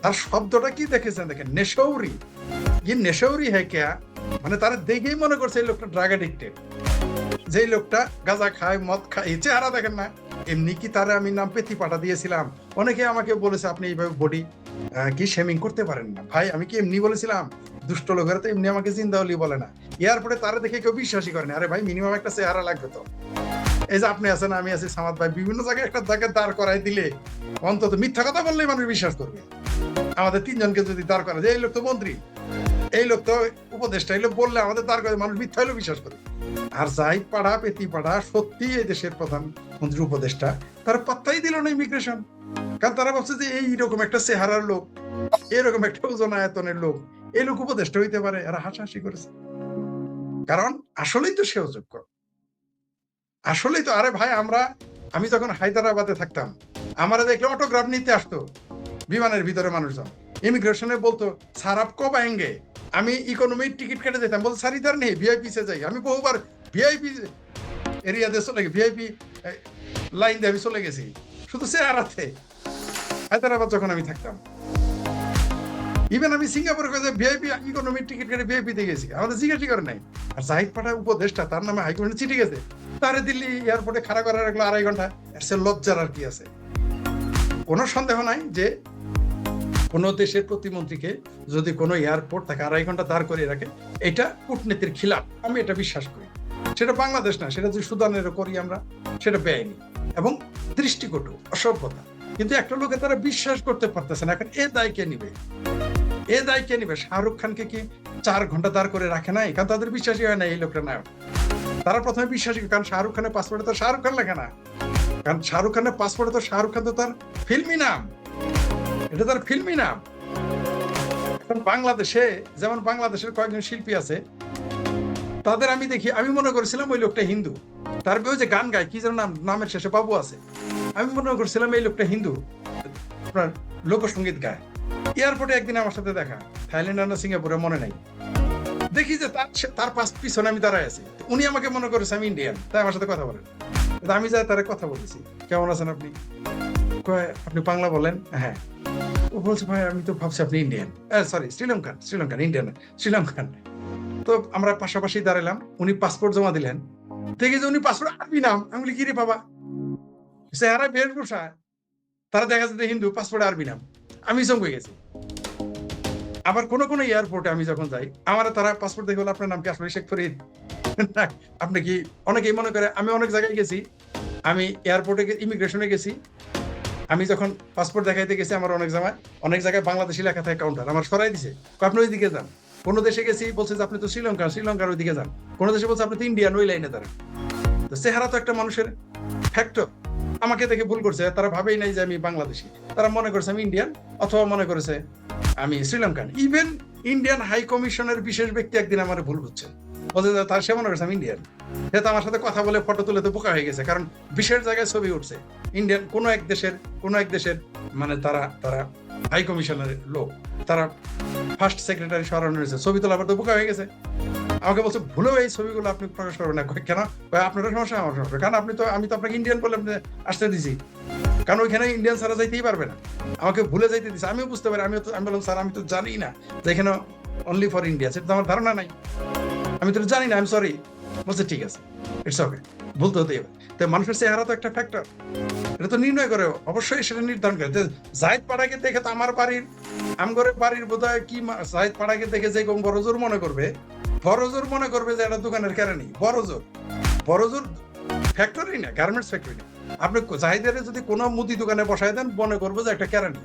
তার শব্দটা কি দেখেছেন, দেখেন, নেশৌরি। ये নেশৌরি है क्या, মানে তারা দেখেই মনে করছে এই লোকটা ড্রাগ এডিক্টেড, যে লোকটা গাঁজা খায়, মদ খায়। এই চেহারা দেখেন না। এমনি কি তারা আমি নাম পেতি পাঠা দিয়েছিলাম? অনেকে আমাকে বলেছে আপনি এইভাবে বডি কি শেমিং করতে পারেন না। ভাই আমি কি এমনি বলেছিলাম? দুষ্ট লোকেরা তো এমনি আমাকে জিন্দাওয়ালি বলে না। এয়ারপোর্টে তারা দেখে কেউ বিশ্বাসই করে না। আরে ভাই মিনিমাম একটা চেহারা লাগবে তো। এই যে আপনি আছেন, আমি আছি, সামাদ ভাই, বিভিন্ন জায়গায় একটা জায়গায় দাঁড় করাই দিলে অন্তত মিথ্যা কথা বললেই মানুষ বিশ্বাস করবে। আমাদের তিনজনকে যদি দাঁড় করা যায়, এই লোক তো মন্ত্রী, এই লোক তো উপদেষ্টা, এই লোক বললে আমাদের দাঁড় করে মানুষ মিথ্যা হলেও বিশ্বাস করে। আর যাই পাড়া পেতি পাড়া সত্যি এই দেশের প্রধানমন্ত্রী উপদেষ্টা, তারা পাত্তাই দিল না ইমিগ্রেশন। কারণ তারা ভাবছে যে এইরকম একটা চেহারার লোক, এরকম একটা ওজন আয়তনের লোক, এই লোক উপদেষ্টা হইতে পারে? এরা হাসাহাসি করেছে, কারণ আসলেই তো সে অযোগ্য। আসলেই তো, আরে ভাই আমি যখন হায়দ্রাবাদে থাকতাম, আমারা দেখলে অটোগ্রাফ নিতে আসতো বিমানের ভিতরে মানুষজন, ইমিগ্রেশনে বলতো স্যার আপ কব আয়েঙ্গে, আমি ইকোনমিক টিকিট কেটে যেতাম, বলতো স্যার ইধার নেই, ভিআইপি সে যাই। আমি বহুবার ভিআইপি এরিয়াতে চলে গেছি, ভিআইপি লাইন দিয়ে আমি চলে গেছি শুধু চেহারাতে, হায়দ্রাবাদ যখন আমি থাকতাম। ইভেন আমি সিঙ্গাপুরে ভিআইপি ইকোনমিক টিকিট কেটে ভিআইপিতে গেছি, আমাদের জিজ্ঞাসা করে নাই। আর জাহিদ পাঠা উপদেষ্টা, তার নামে হাইকোর্টে চিঠি গেছে, তারে দিল্লি এয়ারপোর্টে খাড়া করে রাখলো 2.5 ঘন্টা। এর সে লজ্জার আর কি আছে? কোনো সন্দেহ নাই যে কোনো দেশের প্রতিমন্ত্রীকে যদি কোনো এয়ারপোর্ট তাকে 2.5 ঘন্টা দাঁড় করিয়ে রাখে, এটা কূটনীতির খিলাফ, আমি এটা বিশ্বাস করি। সেটা বাংলাদেশ না, সেটা যদি সুদানেরও করি আমরা, সেটা বেআইনি এবং দৃষ্টিকটু, অসভ্যতা। কিন্তু একটা লোকে তারা বিশ্বাস করতে পারতেছে না। এখন এ দায় কে নিবে? এ দায় কে নিবে? শাহরুখ খানকে কি 4 ঘন্টা দাঁড় করে রাখে নাই? কারণ তাদের বিশ্বাসই হয় না এই লোকটা নায়ক। তারা প্রথমে বিশ্বাসী, কারণ শাহরুখ খানের পাসপোর্টে তো শাহরুখ খান লেখা না, কারণ শাহরুখ খানের পাসপোর্টে তো শাহরুখ খান তো তার ফিল্মি নাম, এটা তার ফিল্মি নাম। এখন বাংলাদেশে যেমন বাংলাদেশের কয়েকজন শিল্পী আছে, তাদের আমি দেখি, আমি মনে করেছিলাম ওই লোকটা হিন্দু। তার বই যে গান গায়, কি যেন নামের শেষে বাবু আছে, আমি মনে করছিলাম এই লোকটা হিন্দু, আপনার লোকসঙ্গীত গায়। এয়ারপোর্টে একদিন আমার সাথে দেখা, থাইল্যান্ড না সিঙ্গাপুরে মনে নাই, দেখি যে তার পিছনে আমি দাঁড়ায় আছি। উনি আমাকে মনে করেছে আমি ইন্ডিয়ান, তাই আমার সাথে কথা বলেন। আমি যাই তার কথা বলেছি, কেমন আছেন আপনি? আপনি বাংলা বলেন? হ্যাঁ। ও বলছে ভাই আমি তো ভাবছি আপনি Indian, sorry Sri Lankan, Indian Sri Lankan. তো আমরা পাশাপাশি দাঁড়ালাম, উনি পাসপোর্ট জমা দিলেন, দেখি যে উনি পাসপোর্ট আরবি নাম। আমি বলি কি রে বাবা, চেহারা বেশভূষা, তারা দেখা যাচ্ছে হিন্দু, পাসপোর্ট আরবি নাম। আমি চমকে গেছি। আবার কোন কোন এয়ারপোর্টে আমি যখন যাই, আমার তারা পাসপোর্ট দেখে বলে আপনার নাম কি আসলে শেখ ফরিদ? আপনি কি, অনেকেই মনে করে, আমি অনেক জায়গায় গেছি, আমি এয়ারপোর্টে ইমিগ্রেশনে গেছি, আমি যখন পাসপোর্ট দেখাইতে গেছি, আমার অনেক জায়গায় বাংলাদেশি লেখা থাকে কাউন্টার, আমার সরাই দিছে, আপনি ওই দিকে যান। কোন দেশে গেছি বলছে যে আপনি তো শ্রীলঙ্কার ওই দিকে যান। কোন দেশে বলছে আপনি তো ইন্ডিয়ান, ওই লাইনে দাঁড়ান। তো চেহারা তো একটা মানুষের ফ্যাক্টর। আমাকে দেখে ভুল করছে, তারা ভাবেই নাই যে আমি বাংলাদেশি, তারা মনে করেছে আমি ইন্ডিয়ান, অথবা মনে করেছে আমি শ্রীলঙ্কান। ইভেন ইন্ডিয়ান হাই কমিশনের বিশেষ ব্যক্তি একদিন আমার ভুল হচ্ছে, বলছে তার সে মনে করছে আমি ইন্ডিয়ান। সে তো আমার সাথে কথা বলে ফটো তুলে তো বোকা হয়ে গেছে, কারণ বিশেষ জায়গায় ছবি উঠছে ইন্ডিয়ান কোন এক দেশের মানে তারা হাই কমিশনের লোক, তারা ফার্স্ট সেক্রেটারি সরানো হয়েছে, ছবি তোলা আবার তো বোকা হয়ে গেছে। আমাকে বলছে ভুলেও এই ছবিগুলো আপনি প্রকাশ করবেন না। কেন? আপনার সমস্যা, আমার সমস্যা, কারণ আমি তো আপনাকে ইন্ডিয়ান বলে আসতে দিছি, কারণ ওইখানে ইন্ডিয়ান ছাড়া যাইতেই পারবে না, আমাকে ভুলে যাইতে দিচ্ছে। আমিও বুঝতে পারি, আমি বললাম স্যার আমি তো জানি না যে এখানে অনলি ফর ইন্ডিয়া, সেটা তো আমার ধারণা নাই, আমি তো জানি না, আমি সরি। বলছে ঠিক আছে, ইটস ওকে, ভুলতে হতেই হবে। তো মানুষের চেহারা তো একটা ফ্যাক্টর, এটা তো নির্ণয় করে, অবশ্যই সেটা নির্ধারণ করে। জাহিদ পাড়াকে দেখে তো আমার বাড়ির বোধ হয় কি, জাহিদ পাড়াকে দেখে যে বড়জোর মনে করবে যে একটা দোকানের কেরানি, বড়জোর ফ্যাক্টরি না, গার্মেন্টস ফ্যাক্টরি না। আপনি জাহিদের যদি কোনো মুদি দোকানে বসায় দেন, মনে করবো যে একটা কেরানি,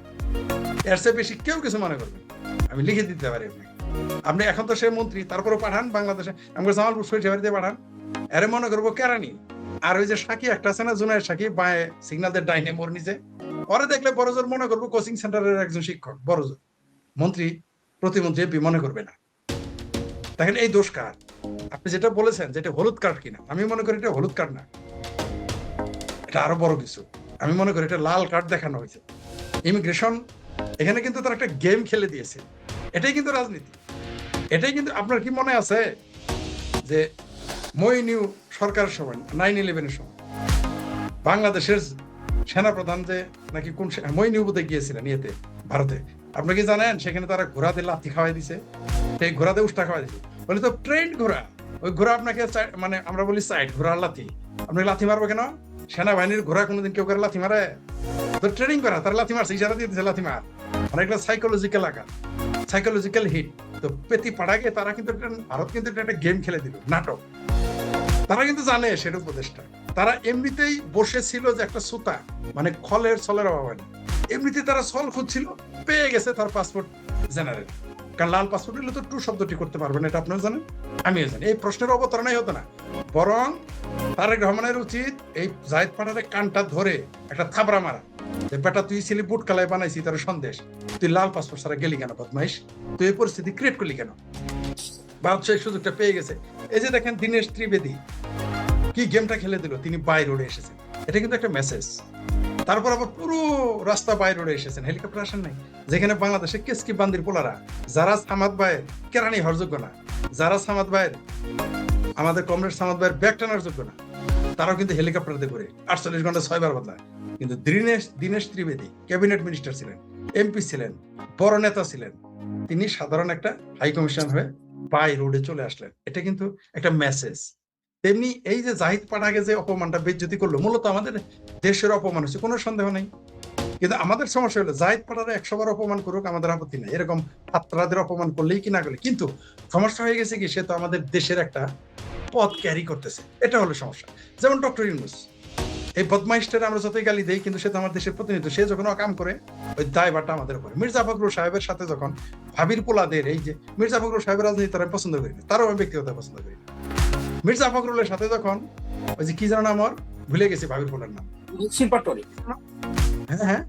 এর চেয়ে বেশি কেউ কিছু মনে করবে। আমি লিখে দিতে পারি আপনি এখন তো সে মন্ত্রী, তারপরেও পাঠান বাংলাদেশে, আমাকে জামালপুর সরিষাবাড়িতে পাঠান, এরে মনে করবো কেরানি। আর ওই যে সাকি একটা আছে না, জুনায়ের সাকি, বাঁয়ে সিগন্যালদের ডাইনে মোর নিচে, ওরে দেখলে বড়জোর মনে করবো কোচিং সেন্টারের একজন শিক্ষক, বড়জোর। মন্ত্রী, প্রতিমন্ত্রী, এমপি মনে করবে না। দেখেন এই দোষ কার? আপনি যেটা বলেছেন যেটা হলুদ কার্ড কিনা, আমি মনে করি এটা হলুদ কার্ড না, এটা আরো বড় কিছু। আমি মনে করি এটা লাল কার্ড দেখানো হয়েছে। ইমিগ্রেশন এখানে কিন্তু তার একটা গেম খেলে দিয়েছে, এটাই কিন্তু রাজনীতি। এটাই কিন্তু, আপনার কি মনে আছে যে মইনিউ সরকারের সময় 9/11-এর সময় বাংলাদেশের সেনাপ্রধান যে নাকি কোন মইনিউ বোধে গিয়েছিলেন ইয়েতে, ভারতে, আপনি কি জানেন সেখানে তারা ঘোড়াতে লাথি খাওয়াই দিছে, সেই ঘোড়াতে উষ্টা খাওয়াই দিছে, বলে তো ট্রেন্ড ঘোড়া, ওই ঘোড়া আপনাকে মানে আমরা বলি সাইড ঘোড়ার লাথি, আপনি লাথি মারবো কেন? সেনাবাহিনীর ঘোড়া কোনোদিন কেউ করে লাথি মারে? তো ট্রেনিং করা, তারা লাথি মারছে, ইশারা দিয়ে দিচ্ছে লাথি মার, মানে একটা সাইকোলজিক্যাল আকার, সাইকোলজিক্যাল হিট। তো পেতি পাড়াকে তারা কিন্তু ভারত কিন্তু একটা গেম খেলে দিল, নাটক। তারা কিন্তু জানে সেটা উপদেষ্টা, তারা এমনিতেই বসেছিল যে একটা সুতা, মানে ছলের অভাব হয় না, এমনিতেই তারা ছল খুঁজছিল, পেয়ে গেছে তার পাসপোর্ট জেনারেল। কারণ লাল পাসপোর্ট হলে তো টু শব্দটি করতে পারবেন, এটা আপনারা জানেন, আমিও জানি। এই প্রশ্নের অবতারণাই হতো না, বরং তারেক রহমানের উচিত এই জাহিদ পাঠারের কানটা ধরে একটা থাবড়া মারা, যে বেটা তুই ছিলি বুট কালায় বানাইছি তার সন্দেশ, তুই লাল পাসপোর্ট ছাড়া গেলি কেন বদমাইশ, তুই এই পরিস্থিতি ক্রিয়েট করলি কেন? ভারত সেই সুযোগটা পেয়ে গেছে। এই যে দেখেন দীনেশ ত্রিবেদী কি গেমটা খেলে দিল, তিনি বাই রোডে এসেছেন, এটা কিন্তু একটা মেসেজ। তারপর আবার পুরো রাস্তা বাই রোডে এসেছেন, হেলিকপ্টার আসেন নাই। যেখানে বাংলাদেশে কেসকি বান্দির পোলারা যারা সামাদ ভাইয়ের কেরানি হওয়ার যোগ্য না, যারা সামাদ ভাইয়ের আমাদের কমরেড সামাদ ভাইয়ের ব্যাগ টানার যোগ্য না, তারাও কিন্তু হেলিকপ্টার দিয়ে করে 48 ঘন্টা 6 বার বদলায়। কিন্তু দীনেশ ত্রিবেদী ক্যাবিনেট মিনিস্টার ছিলেন, এমপি ছিলেন, বড় নেতা ছিলেন, তিনি সাধারণ একটা হাই কমিশন হয়ে বাই রোডে চলে আসলেন। এটা কিন্তু একটা মেসেজ। তেমনি এই যে জাহিদ পাঠাকে যে অপমানটা বেজ্জতি করলো, মূলত আমাদের দেশের অপমান হচ্ছে, কোনো সন্দেহ নেই। কিন্তু আমাদের সমস্যা হলো জাহিদ পাঠারে 100 বার অপমান করুক, আমাদের আপত্তি নেই, এরকম ছাত্রদের অপমান করলেই কি না করলে। কিন্তু সমস্যা হয়ে গেছে কি, সে তো আমাদের দেশের একটা পদ ক্যারি করতেছে, এটা হলো সমস্যা। যেমন ডক্টর ইউনূস, এই বদমাইশটারে আমরা যতই গালি দেই, কিন্তু সে তো আমার দেশের প্রতিনিধি, সে যখন কাম করে ওই দায়ভারটা আমাদের উপরে। মির্জা ফখরুল সাহেবের সাথে যখন ভাবির পোলাদের, এই যে মির্জা ফখরুল সাহেবের রাজনীতি তারা পছন্দ করি না, তারও আমি ব্যক্তিগত পছন্দ করি না। মির্জা ফখরুলের সাথে যখন ওই যে কি জানো না, আমার ভুলে গেছি ভাবির পোলার নাম, হ্যাঁ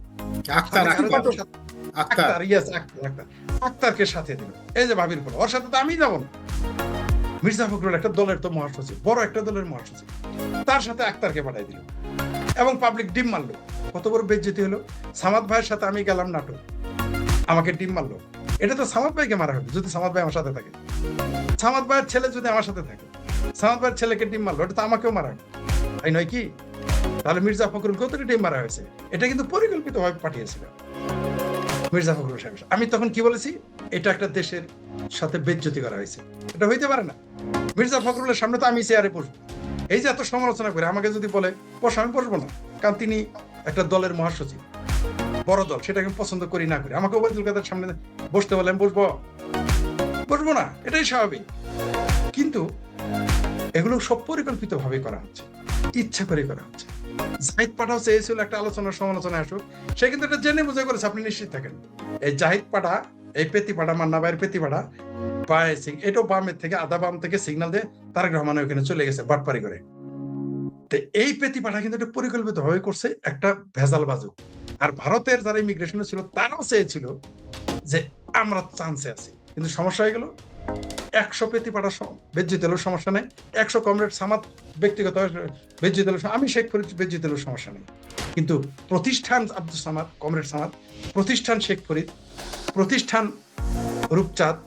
আক্তারকে সাথে দিল, এই যে ভাবির পোলা, ওর সাথে তো আমি যাবো না। মির্জা ফখরুল একটা দলের তো মহাসচিব, বড় একটা দলের মহাসচিব, তার সাথে আক্তারকে পাঠাই দিল এবং পাবলিক ডিম মারলো। কত বড় বেজ্জতি হলো। সামাদ ভাইয়ের সাথে আমি গেলাম নাটক, আমাকে ডিম মারলো। এটা তো সামাদ ভাইকে মারা হবে যদি সামাদ ভাই আমার সাথে থাকে, সামাদ ভাইয়ের ছেলে যদি আমার সাথে থাকে, সামাদ ভাইয়ের ছেলেকে ডিম মারলো, এটা তো আমাকেও মারা হবে, তাই নয় কি? তাহলে মির্জা ফখরুলকেও তো ডিম মারা হয়েছে। এটা কিন্তু পরিকল্পিতভাবে পাঠিয়েছিল মির্জা ফখরুল সাহেব। আমি তখন কি বলেছি, এটা একটা দেশের সাথে বেজ্জতি করা হয়েছে, এটা হইতে পারে না। মির্জা ফখরুলের সামনে তো আমি চেয়ারে বসবো, এই যে এত সমালোচনা করে আমাকে যদি বলে বস, আমি বসবো না, কারণ তিনি একটা দলের মহাসচিব, বড় দল, সেটাকে পছন্দ করি না করি, আমাকে ওবায়দুল কাদের সামনে বসতে বলে আমি বসবো না, এটাই স্বাভাবিক। কিন্তু এগুলো সব পরিকল্পিত ভাবে করা হচ্ছে, ইচ্ছা করে করা হচ্ছে। জাহিদ পাঠাও চেয়েছিল একটা আলোচনা সমালোচনা আসুক, সে কিন্তু এটা জেনে বুঝে করেছে, আপনি নিশ্চিত থাকেন। এই জাহিদ পাঠা, এই পেতিপাড়া, মান্না ভাইয়ের পেতিপাড়া, এটাও বামের থেকে, আধা বাম থেকে সিগন্যাল দিয়ে তারেক রহমান ওখানে চলে গেছে বাটপারি করে। তো এই পেতিপাড়া কিন্তু এটা পরিকল্পিত ভাবে করছে, একটা ভেজাল বাজুক। আর ভারতের যারা ইমিগ্রেশনে ছিল তারাও চেয়েছিল যে আমরা চান্সে আছি, কিন্তু সমস্যা হয়ে গেল। 100 পেতিপাড়া বেজ্জিত হলেও সমস্যা নেই, 100 কমরেড সামাদ ব্যক্তিগত বেজ্জিত হলেও, আমি শেখ ফরিদ বেজ্জিত হলেও সমস্যা নেই। কিন্তু প্রতিষ্ঠান আব্দুল সামাদ, কমরেড সামাদ, প্রতিষ্ঠান শেখ ফরিদ, প্রতিষ্ঠান রূপচাঁদ,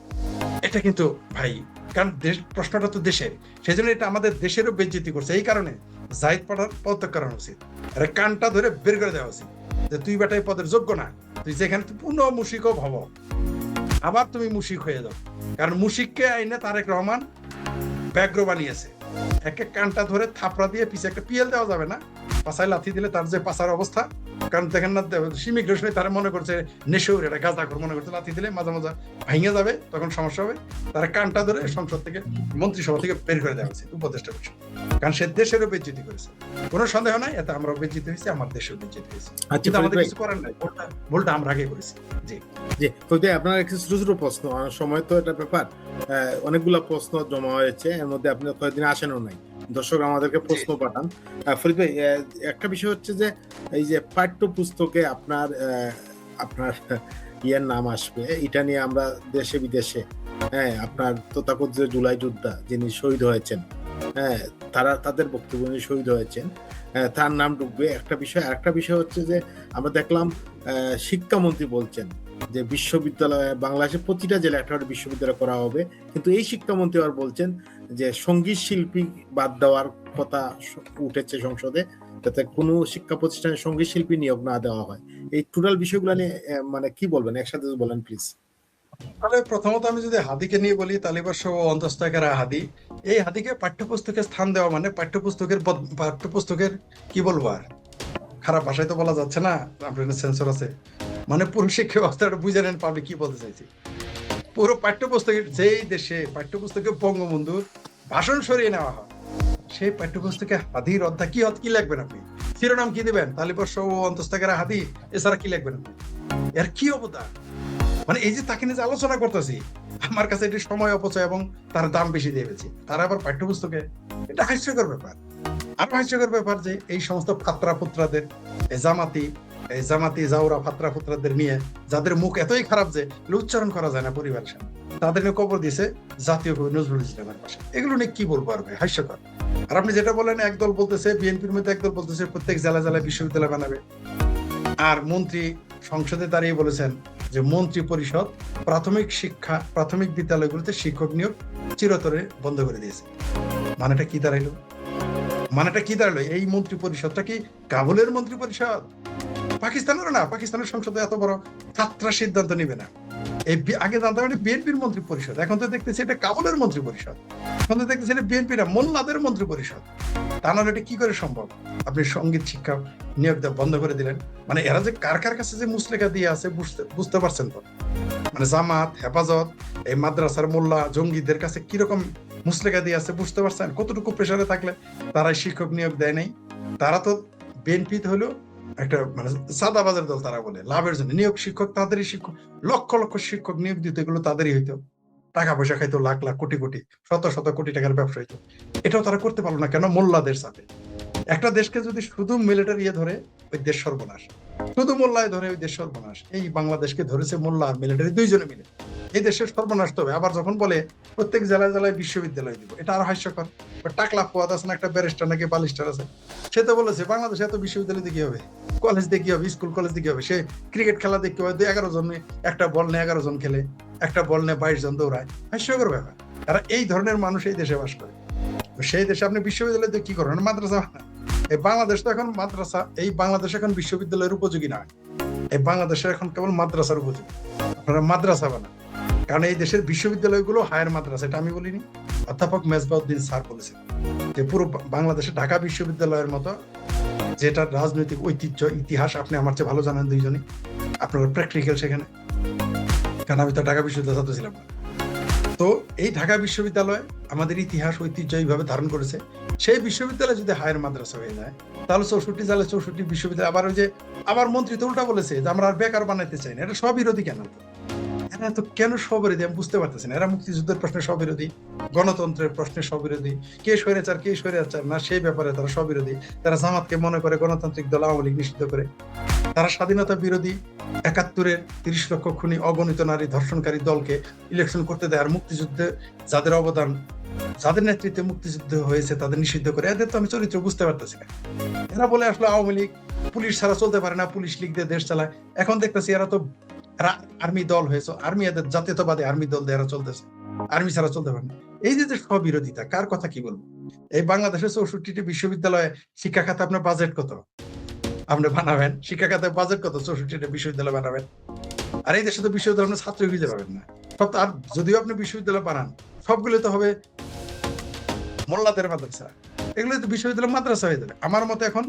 এটা কিন্তু ভাই, কারণ প্রশ্নটা তো দেশের, সেই জন্য এটা আমাদের দেশেরও বেজ্জিতি করছে। এই কারণে জাহিদ পাঠার পদত্যাগ করানো উচিত, আরে কানটা ধরে বের করে দেওয়া উচিত যে তুই বেটা এই পদের যোগ্য না, তুই যেখানে পুনঃ মুশিকও ভাব, আবার তুমি মুশিক হয়ে যাও। কারণ মুশিককে আইনে তারেক রহমান ব্যাঘ্র বানিয়েছে, একে কানটা ধরে থাপড়া দিয়ে পিছে একটা পিএল দেওয়া যাবে না, পাছায় লাথি দিলে তার যে পাছার অবস্থা, কারণ দেখেন না ইমিগ্রেশনে তারা মনে করছে নেশৌর, এটা গাঁজাখোর মনে করছে, লাথি দিলে মাঝে মাঝে ভেঙে যাবে, তখন সমস্যা হবে। তারা কানটা ধরে সংসদ থেকে, মন্ত্রিসভা থেকে বের করে দেওয়া হয়েছে, উপদেষ্টা বিষয়, কারণ সে দেশেরও বেজ্জিতি করেছে। কোনো সন্দেহ নাই, এতে আমরাও বেজ্জিত হয়েছি, আমার দেশেও বেজ্জিত হয়েছে, কিন্তু আমাদের কিছু করার নাই, ভুলটা আমরা আগে করেছি। জি জি, আপনার একটা ছোট ছোট প্রশ্ন, সময় তো এটা ব্যাপার, অনেকগুলা প্রশ্ন জমা হয়েছে, এর মধ্যে আপনি কয়েকদিন আসেনও নাই, দর্শক আমাদেরকে প্রশ্ন পাঠান। ফরিদ ভাই, একটা বিষয় হচ্ছে যে এই যে পাঠ্য পুস্তকে আপনার ইয়ের নাম আসবে, এটা নিয়ে আমরা দেশে বিদেশে, হ্যাঁ, আপনার তথাকথিত জুলাই যোদ্ধা যিনি শহীদ হয়েছেন, হ্যাঁ, তাদের বক্তব্য নিয়ে শহীদ হয়েছেন, তার নাম ঢুকবে একটা বিষয়। আরেকটা বিষয় হচ্ছে যে আমরা দেখলাম শিক্ষামন্ত্রী বলছেন যে বিশ্ববিদ্যালয়, বাংলাদেশের প্রতিটা জেলায় একটা বিশ্ববিদ্যালয় করা হবে, কিন্তু এই শিক্ষামন্ত্রী আর বলছেন যে সঙ্গীত শিল্পী বাদ দেওয়ার কথা উঠেছে সংসদে, যাতে কোনো শিক্ষা প্রতিষ্ঠানে সঙ্গীত শিল্পী নিয়োগ না দেওয়া হয়। এই টোটাল বিষয়গুলো নিয়ে মানে কি বলবেন, একসাথে বলেন প্লিজ। তাহলে প্রথমত আমি যদি হাদিকে নিয়ে বলি, তালিবাস অন্তস্থায়কারা হাদি, এই হাদিকে পাঠ্যপুস্তকের স্থান দেওয়া মানে পাঠ্যপুস্তকের কি বলবো, আর খারাপ ভাষায় তো বলা যাচ্ছে না, আপনার সেন্সর আছে, মানে পুরো শিক্ষা ব্যবস্থাটা বুঝে নেন পাবলিক কি বলতে চাইছি। পুরো পাঠ্যপুস্তকের, যেই দেশে পাঠ্যপুস্তকে বঙ্গবন্ধুর ভাষণ সরিয়ে নেওয়া হয়, সেই পাঠ্যপুস্তকে হাদির অধ্যায় কি লিখবেন আপনি, শিরোনাম কি দিবেন, তালিবাস অন্তস্থায়কারা হাদি, এছাড়া কি লিখবেন আপনি? এর কি অবদান, মানে এই যে তাকে নিয়ে আলোচনা করতেছি, আমার কাছে এটি সময় অপচয় এবং তার দাম বেশি দিয়ে পেয়েছি, তারা আবার পাঠ্যপুস্তকে, এটা হাস্যকর ব্যাপার। আরো হাস্যকর ব্যাপার যে এই সমস্ত ফাত্রা পুত্রাদের, জামাতি এই জামাতি জাউরা ফাতরা ফুতরাদের নিয়ে, যাদের মুখ এতই খারাপ যে উচ্চারণ করা যায় না পরিবারের সামনে, তাদের নিয়ে কবর দিয়েছে জাতীয় কবি নজরুল ইসলামের পাশে। এগুলো নিয়ে কি বলবো আর ভাই, হাস্যকর। আর আপনি যেটা বলেন, একদল বলতেছে বিএনপির মধ্যে, একদল বলতেছে প্রত্যেক জেলায় জেলায় বিশ্ববিদ্যালয় বানাবে, আর মন্ত্রী সংসদে দাঁড়িয়ে বলেছেন যে মন্ত্রী পরিষদ প্রাথমিক বিদ্যালয়গুলোতে শিক্ষক নিয়োগ চিরতরে বন্ধ করে দিয়েছে। মানেটা কি দাঁড়াইলো? এই মন্ত্রী পরিষদটা কি কাবুলের মন্ত্রী পরিষদ? পাকিস্তানেরও না, পাকিস্তানের সংসদে এত বড় ছাত্রা সিদ্ধান্ত নিবে না। এই আগে জানতাম এটা বিএনপির মন্ত্রী পরিষদ, এখন তো দেখতেছি এটা কাবুলের মন্ত্রী পরিষদ, এখন তো দেখতেছি এটা বিএনপি না, মোল্লাদের মন্ত্রী পরিষদ। তা নাহলে এটা কি করে সম্ভব? আপনি সঙ্গীত শিক্ষা নিয়োগ বন্ধ করে দিলেন। মানে এরা যে কার কার কাছে যে মুসলেখা দিয়ে আছে বুঝতে পারছেন তো? মানে জামাত, হেফাজত, এই মাদ্রাসার মোল্লা জঙ্গিদের কাছে কিরকম মুসলেখা দিয়ে আছে বুঝতে পারছেন? কতটুকু প্রেসারে থাকলে তারা শিক্ষক নিয়োগ দেয় নাই? তারা তো বিএনপি হলো একটা মানে সাদাবাজার দল, তারা বলে লাভের জন্য নিয়োগ। শিক্ষক তাদেরই, শিক্ষক লক্ষ লক্ষ শিক্ষক নিয়োগ দিত, এগুলো তাদেরই হইতো, টাকা পয়সা খাইতো, লাখ লাখ কোটি কোটি শত শত কোটি টাকার ব্যবসা হইতো। এটাও তারা করতে পারলো না কেন? মোল্লাদের সাথে। একটা দেশকে যদি শুধু মিলিটারি ধরে ওই দেশ সর্বনাশ, শুধু মোল্লায় ধরে ওই দেশ সর্বনাশ। এই বাংলাদেশকে ধরেছে মোল্লা আর মিলিটারি দুইজনে মিলে, এই দেশের সর্বনাশ হবে। আবার যখন বলে প্রত্যেক জেলায় জেলায় বিশ্ববিদ্যালয় দিব, এটা আরো হাস্যকর। টাকলা ফুয়াদ আছে না, একটা ব্যারিস্টার নাকি বালিস্টার আছে, সে তো বলেছে বাংলাদেশে এত বিশ্ববিদ্যালয় দিয়ে কি হবে, কলেজ দিয়ে কি হবে, স্কুল কলেজ দিয়ে কি হবে? সে ক্রিকেট খেলা দেখতে হয় 11 জন, একটা বল নিয়ে 11 জন খেলে, একটা বল নিয়ে 22 জন দৌড়ায়। হাস্যকর ব্যাপার। আর এই ধরনের মানুষ এই দেশে বাস করে। সেই দেশে আপনি বিশ্ববিদ্যালয় দিয়ে কি করেন? মাদ্রাসা। এই বাংলাদেশ তো এখন মাদ্রাসা, এই বাংলাদেশ এখন বিশ্ববিদ্যালয়ের উপযোগী না, এই বাংলাদেশের এখন কেবল মাদ্রাসার উপযোগী। আপনারা মাদ্রাসা বানান, কারণ এই দেশের বিশ্ববিদ্যালয়গুলো হায়ার মাদ্রাসা। এটা আমি বলিনি, অধ্যাপক মেজবাউদ্দিন স্যার বলেছেন যে পুরো বাংলাদেশে ঢাকা বিশ্ববিদ্যালয়ের মতো, যেটা রাজনৈতিক ঐতিহ্য ইতিহাস আপনি আমার চেয়ে ভালো জানেন দুইজনই, আপনার প্র্যাকটিক্যাল সেখানে, কারণ আমি তো ঢাকা বিশ্ববিদ্যালয় ছাত্র ছিলাম না। তো এই ঢাকা বিশ্ববিদ্যালয় আমাদের ইতিহাস ঐতিহ্য এইভাবে ধারণ করেছে। সেই বিশ্ববিদ্যালয় যদি হায়ার মাদ্রাসা হয়ে যায়, তাহলে 64 জেলায় 64 বিশ্ববিদ্যালয়। আবার ওই যে আবার মন্ত্রী তো উল্টা বলেছে যে আমরা আর বেকার বানাইতে চাই না। এটা স্ববিরোধী কেন? এরা তো কেন স্ববিরোধী আমি বুঝতে পারতেছি না। এরা মুক্তিযুদ্ধের প্রশ্নে স্ববিরোধী, গণতন্ত্রের প্রশ্নে স্ববিরোধী, কে স্বৈরাচার না সেই ব্যাপারে তারা স্ববিরোধী। তারা জামাতকে মনে করে গণতান্ত্রিক দল, আওয়ামী লীগ নিষিদ্ধ করে। তারা স্বাধীনতা বিরোধী, 71-এর 30 লক্ষ খুনি অগণিত নারী ধর্ষণকারী দলকে ইলেকশন করতে দেয়। আর মুক্তিযুদ্ধে যাদের অবদান, যাদের নেতৃত্বে মুক্তিযুদ্ধ হয়েছে তাদের নিষিদ্ধ করে। এদের তো আমি চরিত্র বুঝতে পারতেছি না। এরা বলে আসলে আওয়ামী লীগ পুলিশ ছাড়া চলতে পারে না, পুলিশ লীগ দিয়ে দেশ চালায়। এখন দেখতেছি এরা তো আর্মি দল হয়েছে, আর্মি এদের জাতীয়তাবাদী আর্মি দল দিয়ে এরা চলতেছে, আর্মি ছাড়া চলতে পারে না। এই যে স্ববিরোধিতা, কার কথা কি বলবো? এই বাংলাদেশের 64টি বিশ্ববিদ্যালয়ে শিক্ষা খাতে আপনার বাজেট কত? আপনি বানাবেন শিক্ষা খাতে বাজেট কত? 64টা বিশ্ববিদ্যালয় বানাবেন। আর এই দেশে তো বিশ্ববিদ্যালয় আপনি ছাত্র খুঁজে পাবেন না সব। আর যদিও আপনি বিশ্ববিদ্যালয় বানান, সবগুলো তো হবে মোল্লাদের মাদ্রাসা, এগুলো তো বিশ্ববিদ্যালয় মাদ্রাসা হয়ে যাবে। আমার মতে এখন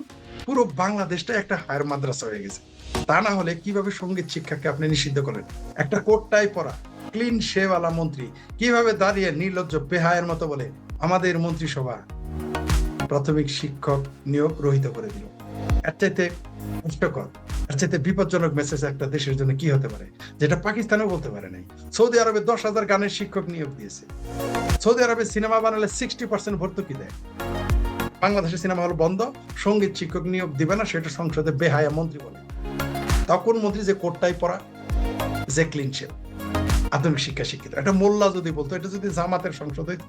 পুরো বাংলাদেশটা একটা হায়ার মাদ্রাসা হয়ে গেছে। তা না হলে কিভাবে সঙ্গীত শিক্ষাকে আপনি নিষিদ্ধ করেন? একটা কোটটাই পরা ক্লিন শেওয়ালা মন্ত্রী কিভাবে দাঁড়িয়ে নির্লজ্জ বেহায়ের মতো বলে আমাদের মন্ত্রিসভা প্রাথমিক শিক্ষক নিয়োগ রহিত করে দিল। এর চাইতে কষ্টকর, এর চাইতে বিপজ্জনক মেসেজ একটা দেশের জন্য কি হতে পারে, যেটা পাকিস্তানেও বলতে পারে নাই। সৌদি আরবে 10,000 গানের শিক্ষক নিয়োগ দিয়েছে। সৌদি আরবে সিনেমা বানালে 60% ভর্তুকি দেয়। বাংলাদেশের সিনেমা হল বন্ধ, সঙ্গীত শিক্ষক নিয়োগ দিবে না, সেটা সংসদে বেহায়া মন্ত্রী বলে। তখন মন্ত্রী যে কোটটাই পরা, যে ক্লিন শেভ, আধুনিক শিক্ষা শিক্ষিত। এটা মোল্লা যদি বলতো, এটা যদি জামাতের সংসদ হইতো,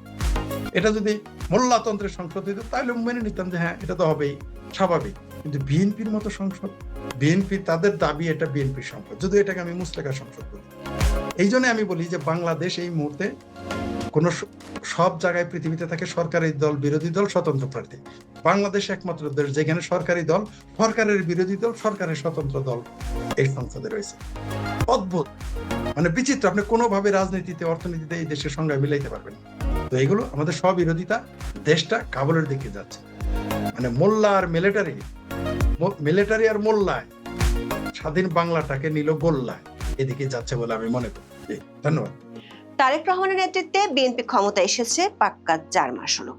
এটা যদি মোল্লাতন্ত্রের সংসদ হইতো, তাহলে মেনে নিতাম যে হ্যাঁ এটা তো হবেই, স্বাভাবিক। কিন্তু বিএনপির মতো সংসদ, বিএনপি তাদের দাবি এটা বিএনপির সংসদ, যদি এটাকে আমি মুসলেখা সংসদ বলি। এই জন্য আমি বলি যে বাংলাদেশ এই মুহূর্তে কোন সব জায়গায় পৃথিবীতে থাকে সরকারি দল, বিরোধী দল, স্বতন্ত্র প্রার্থী। বাংলাদেশ একমাত্র দেশ যেখানে সরকারি দল, সরকারের বিরোধী দল, সরকারের স্বতন্ত্র দল এই সংসদে রয়েছে। অদ্ভুত, মানে বিচিত্র। আপনি কোনোভাবে রাজনীতিতে, অর্থনীতিতে এই দেশের সংজ্ঞা মিলাইতে পারবেন। তো এইগুলো আমাদের স্ববিরোধিতা, দেশটা কাবুলের দিকে যাচ্ছে। মানে মোল্লা আর মিলিটারি আর মোল্লায় স্বাধীন বাংলাটাকে নিল গোল্লায়, এদিকে যাচ্ছে বলে আমি মনে করি। ধন্যবাদ। তারেক রহমানের নেতৃত্বে বিএনপি ক্ষমতা এসেছে পাক্কা 4 মাস হলো।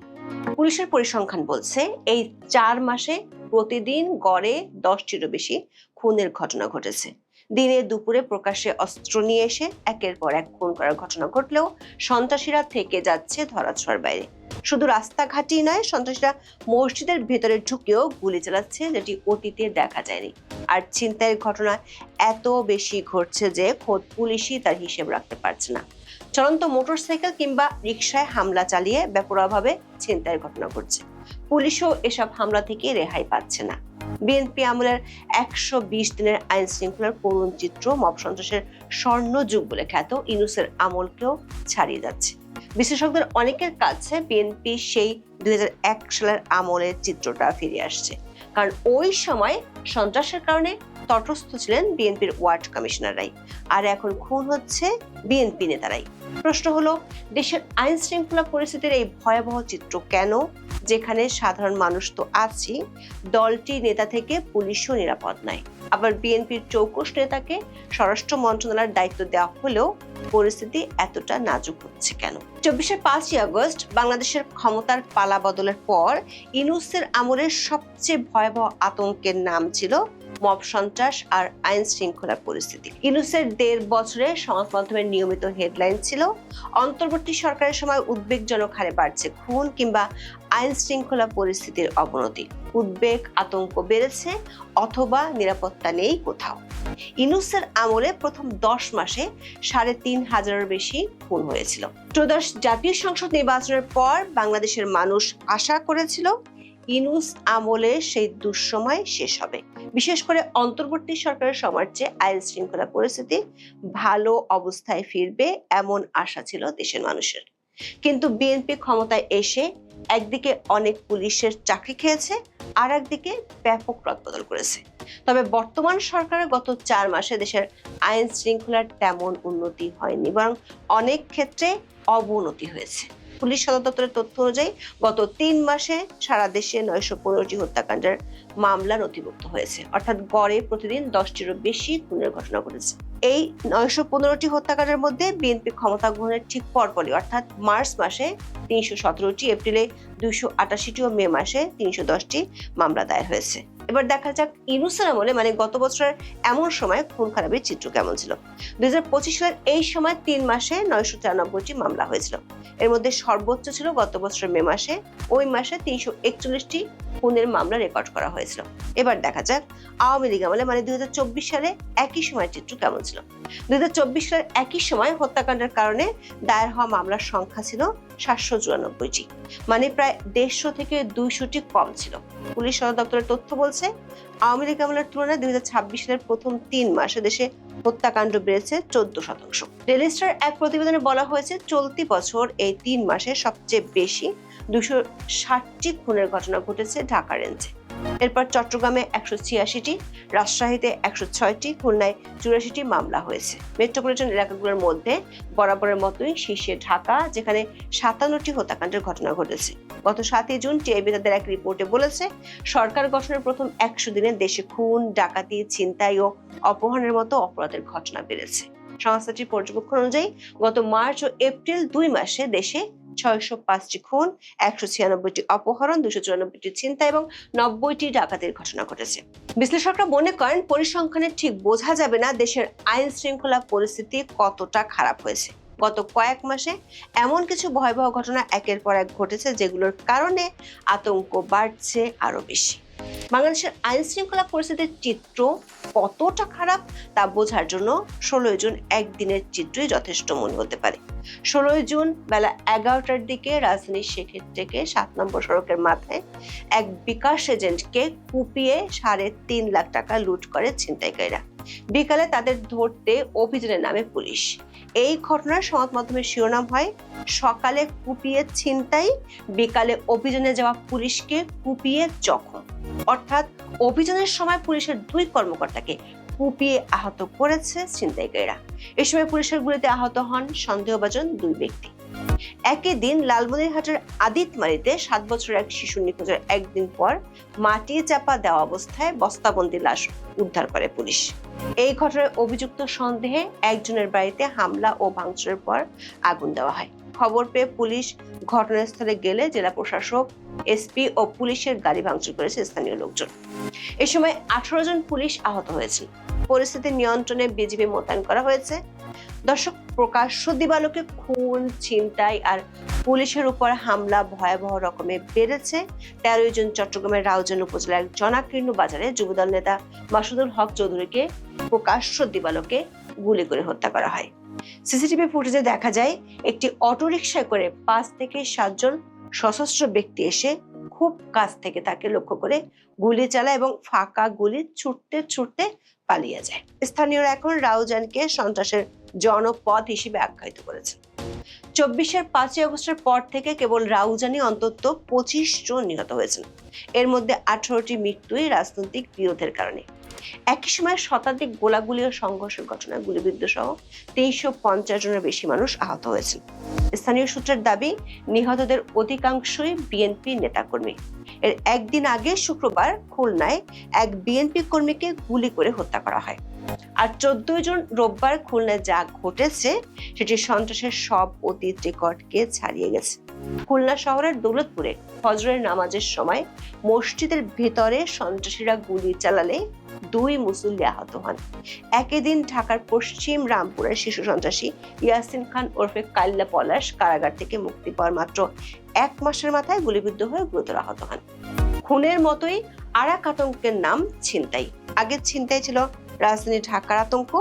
পুলিশের পরিসংখ্যান বলছে এই 4 মাসে প্রতিদিন গড়ে 10টিরও বেশি খুনের ঘটনা ঘটেছে। দিনে দুপুরে প্রকাশ্যে অস্ত্র নিয়ে এসে একের পর এক খুন করার ঘটনা ঘটলেও সন্ত্রাসীরা থেকে যাচ্ছে ধরাছোঁয়ার বাইরে। শুধু রাস্তাঘাটই নয়, সন্ত্রাসীরা মসজিদের ভেতরে ঢুকেও গুলি চালাচ্ছে, যেটি অতীতে দেখা যায়নি। আর ছিনতাইয়ের ঘটনা এত বেশি ঘটছে যে খোদ পুলিশই তার হিসেব রাখতে পারছে না। চলন্ত মোটরসাইকেল কিংবা রিকশায় হামলা চালিয়ে বেপরোয়াভাবে ছিনতাইয়ের ঘটনা ঘটছে। পুলিশও এসব হামলা থেকে রেহাই পাচ্ছে না। বিএনপি আমলের 120 দিনের আইন শৃঙ্খলার করুণ চিত্র মব সন্ত্রাসের স্বর্ণযুগ বলে খ্যাত ইউনূসের আমলকেও ছাড়িয়ে যাচ্ছে। বিশ্লেষকদের অনেকের কাছে বিএনপি সেই 2001 সালের আমলের চিত্রটা ফিরে আসছে, কারণ ওই সময় সন্ত্রাসের কারণে তটস্থ ছিলেন বিএনপির ওয়ার্ড কমিশনাররাই, আর এখন খুন হচ্ছে বিএনপি নেতারাই। প্রশ্ন হলো, দেশের আইন শৃঙ্খলা পরিস্থিতির এই ভয়াবহ চিত্র কেন, যেখানে সাধারণ মানুষ তো আছি, দলটি নেতা থেকে পুলিশও নিরাপদ নয়। আবার বিএনপির চৌকস নেতাকে স্বরাষ্ট্র মন্ত্রণালয়ের দায়িত্ব দেওয়া হলেও পরিস্থিতি এতটা নাজুক হচ্ছে কেন? 24 5ই আগস্ট বাংলাদেশের ক্ষমতার পালা বদলের পর ইউনূসের আমলের সবচেয়ে ভয়াবহ আতঙ্কের নাম ছিল মব সন্ত্রাস আর আইন শৃঙ্খলা পরিস্থিতি। ইউনূসের 1.5 বছরে সংবাদ মাধ্যমের নিয়মিত হেডলাইন ছিল অন্তর্বর্তী সরকারের সময় উদ্বেগজনক হারে বাড়ছে খুন কিংবা আইন শৃঙ্খলা পরিস্থিতির অবনতি। উদ্বেগ, আতঙ্ক বেড়েছে অথবা নিরাপত্তা নেই কোথাও। ইউনূসের আমলে প্রথম 10 মাসে 3,500-এর বেশি খুন হয়েছিল। ত্রয়োদশ জাতীয় সংসদ নির্বাচনের পর বাংলাদেশের মানুষ আশা করেছিল ইউনূস আমলে সেই দুঃসময় শেষ হবে। বিশেষ করে অন্তর্বর্তী সরকারের সময়ের চেয়ে আইন শৃঙ্খলা পরিস্থিতি ভালো অবস্থায় ফিরবে এমন আশা ছিল দেশের মানুষের। কিন্তু বিএনপি ক্ষমতায় এসে একদিকে অনেক পুলিশের চাকরি খেয়েছে, আর একদিকে ব্যাপক রদবদল করেছে। তবে বর্তমান সরকারের গত 4 মাসে দেশের আইন শৃঙ্খলার তেমন উন্নতি হয়নি, বরং অনেক ক্ষেত্রে অবনতি হয়েছে। পুলিশ সদর দপ্তরের তথ্য অনুযায়ী গত 3 মাসে সারা দেশে 915টি হত্যাকাণ্ডের মামলা নথিভুক্ত হয়েছে, অর্থাৎ গড়ে প্রতিদিন 10টিরও বেশি খুনের ঘটনা ঘটেছে। এই 915টি হত্যাকাণ্ডের মধ্যে বিএনপি ক্ষমতা গ্রহণের ঠিক পরপরই অর্থাৎ মার্চ মাসে 317টি, এপ্রিলে 288টি ও মে মাসে 310টি মামলা দায়ের হয়েছে। এবার দেখা যাক ইউনূসের আমলে মানে গত বছরের এমন সময় খুন খারাপের চিত্র কেমন ছিল। 2025 সালের এই সময় 3 মাসে 994টি মামলা হয়েছিল। এর মধ্যে সর্বোচ্চ ছিল গত বছরের মে মাসে, ওই মাসে 341টি খুনের মামলা রেকর্ড করা হয়েছিল। এবার দেখা যাক আওয়ামী লীগ আমলে মানে 2024 সালে একই সময়ের চিত্র কেমন ছিল। 2024 সালের একই সময় হত্যাকাণ্ডের কারণে দায়ের হওয়া মামলার সংখ্যা ছিল 794টি, মানে প্রায় 150 থেকে 200টি কম ছিল। পুলিশ সদর দপ্তরের তথ্য বলছে আওয়ামী লীগ আমলের তুলনায় 2026 সালের প্রথম 3 মাসে দেশে হত্যাকাণ্ড বেড়েছে 14%। ডেইলি স্টার এক প্রতিবেদনে বলা হয়েছে চলতি বছর এই 3 মাসে সবচেয়ে বেশি 260টি খুনের ঘটনা ঘটেছে ঢাকা রেঞ্জে। এরপর চট্টগ্রামে 186টি, রাজশাহীতে 106টি, খুলনায় 84টি মামলা হয়েছে। মেট্রোপলিটন এলাকাগুলোর মধ্যে বরাবরের মতোই শীর্ষে ঢাকা, যেখানে 57টি হত্যাকাণ্ডের ঘটনা ঘটেছে। গত 7 জুন টিআইবি তাদের এক রিপোর্টে বলেছে সরকার গঠনের প্রথম 100 দিনে দেশে খুন, ডাকাতি, ছিনতাই ও অপহরণের মতো অপরাধের ঘটনা বেড়েছে। সংস্থাটির পর্যবেক্ষণ অনুযায়ী গত মার্চ ও এপ্রিল 2 মাসে দেশে 605টি খুন, 196টি অপহরণ, 294টি ছিনতাই এবং 90টি ডাকাতির ঘটনা ঘটেছে। বিশ্লেষকরা মনে করেন পরিসংখ্যানে ঠিক বোঝা যাবে না দেশের আইন শৃঙ্খলা পরিস্থিতি কতটা খারাপ হয়েছে। গত কয়েক মাসে এমন কিছু ভয়াবহ ঘটনা একের পর এক ঘটেছে যেগুলোর কারণে আতঙ্ক বাড়ছে আরো বেশি। বাংলাদেশের আইন শৃঙ্খলা পরিস্থিতির চিত্র কতটা খারাপ তা বোঝার জন্য 16 জুন একদিনের চিত্রই যথেষ্ট মনে হতে পারে। 16 জুন বেলা 11টার দিকে রাজধানীর শেখের থেকে 7 নম্বর সড়কের মাথায় এক বিকাশ এজেন্টকে কুপিয়ে 3.5 লাখ টাকা লুট করে ছিনতাইকারীরা। বিকালে তাদের ধরতে অভিযানের নামে পুলিশ। এই ঘটনার সংবাদ মাধ্যমের শিরোনাম হয় সকালে কুপিয়ে ছিনতাই, বিকালে অভিযানে যাওয়া পুলিশকে কুপিয়ে জখম। অর্থাৎ অভিযানের সময় পুলিশের 2 কর্মকর্তাকে কুপিয়ে আহত করেছে ছিনতাইকারীরা। এই সময় পুলিশের গুলিতে আহত হন সন্দেহভাজন 2 ব্যক্তি। একই দিন লালমনিরহাটের আদিতমারিতে 7 বছরের এক শিশু নিখোঁজের একদিন পর মাটি চাপা দেওয়া অবস্থায় বস্তাবন্দি লাশ উদ্ধার করে পুলিশ। এই ঘটনায় অভিযুক্ত সন্দেহে একজনের বাড়িতে হামলা ও ভাঙচুরের পর আগুন দেওয়া হয়। খবর পেয়ে পুলিশ ঘটনাস্থলে গেলে জেলা প্রশাসক, এসপি ও পুলিশের গাড়ি ভাঙচুর করেছে স্থানীয় লোকজন। এ সময় 18 জন পুলিশ আহত হয়েছে। পরিস্থিতি নিয়ন্ত্রণে বিজিবি মোতায়েন করা হয়েছে। দর্শক, প্রকাশ্য দিবালোকে খুন, ছিনতাই আর পুলিশের উপর হামলা ভয়াবহ রকমের বেড়েছে। 13 জুন চট্টগ্রামের রাউজান উপজেলার জনাকীর্ণ বাজারে যুবদল নেতা মাসুদুল হক চৌধুরীকে প্রকাশ্য দিবালোকে গুলি করে হত্যা করা হয়। সিসিটিভি ফুটেজে দেখা যায় একটি অটোরিকশায় করে 5 থেকে 7 জন সশস্ত্র ব্যক্তি এসে খুব কাছ থেকে তাকে লক্ষ্য করে গুলি চালায় এবং ফাঁকা গুলি ছুটতে ছুটতে পালিয়ে যায়। স্থানীয়রা এখন রাউজানকে সন্ত্রাসের জনপদ হিসেবে আখ্যায়িত করেছে। 24-এর 5ই আগস্টের পর থেকে কেবল রাউজানে অন্তত 25 জন নিহত হয়েছেন। এর মধ্যে 18টি মৃত্যুই রাজনৈতিক বিরোধের কারণে। একই সময় শতাধিক গোলাগুলি ও সংঘর্ষের ঘটনায় গুলিবিদ্ধ সহ 350 জনের বেশি মানুষ আহত হয়েছেন। স্থানীয় সূত্রের দাবি, নিহতদের অধিকাংশই বিএনপি নেতাকর্মী। এর একদিন আগে শুক্রবার খুলনায় এক বিএনপি কর্মীকে গুলি করে হত্যা করা হয়। আর 14 জন রোববার খুলনায় যা ঘটেছে সেটি সন্ত্রাসের সব অতীত রেকর্ডকে ছাড়িয়ে গেছে। খুলনা শহরের দৌলতপুরে ফজরের নামাজের সময় মসজিদের ভেতরে সন্ত্রাসীরা গুলি চালালে 2 মুসল্লি আহত হন। একই দিন ঢাকার পশ্চিম রামপুরের শিশু সন্ত্রাসী ইয়াসিন খান ওরফে কাল্লা পলাশ কারাগার থেকে মুক্তি পাওয়ার মাত্র 1 মাসের মাথায় গুলিবিদ্ধ হয়ে গুরুতর আহত হন। খুনের মতোই আর এক আতঙ্কের নাম ছিনতাই। আগে ছিনতাই ছিল রাজধানী ঢাকার আতঙ্ক,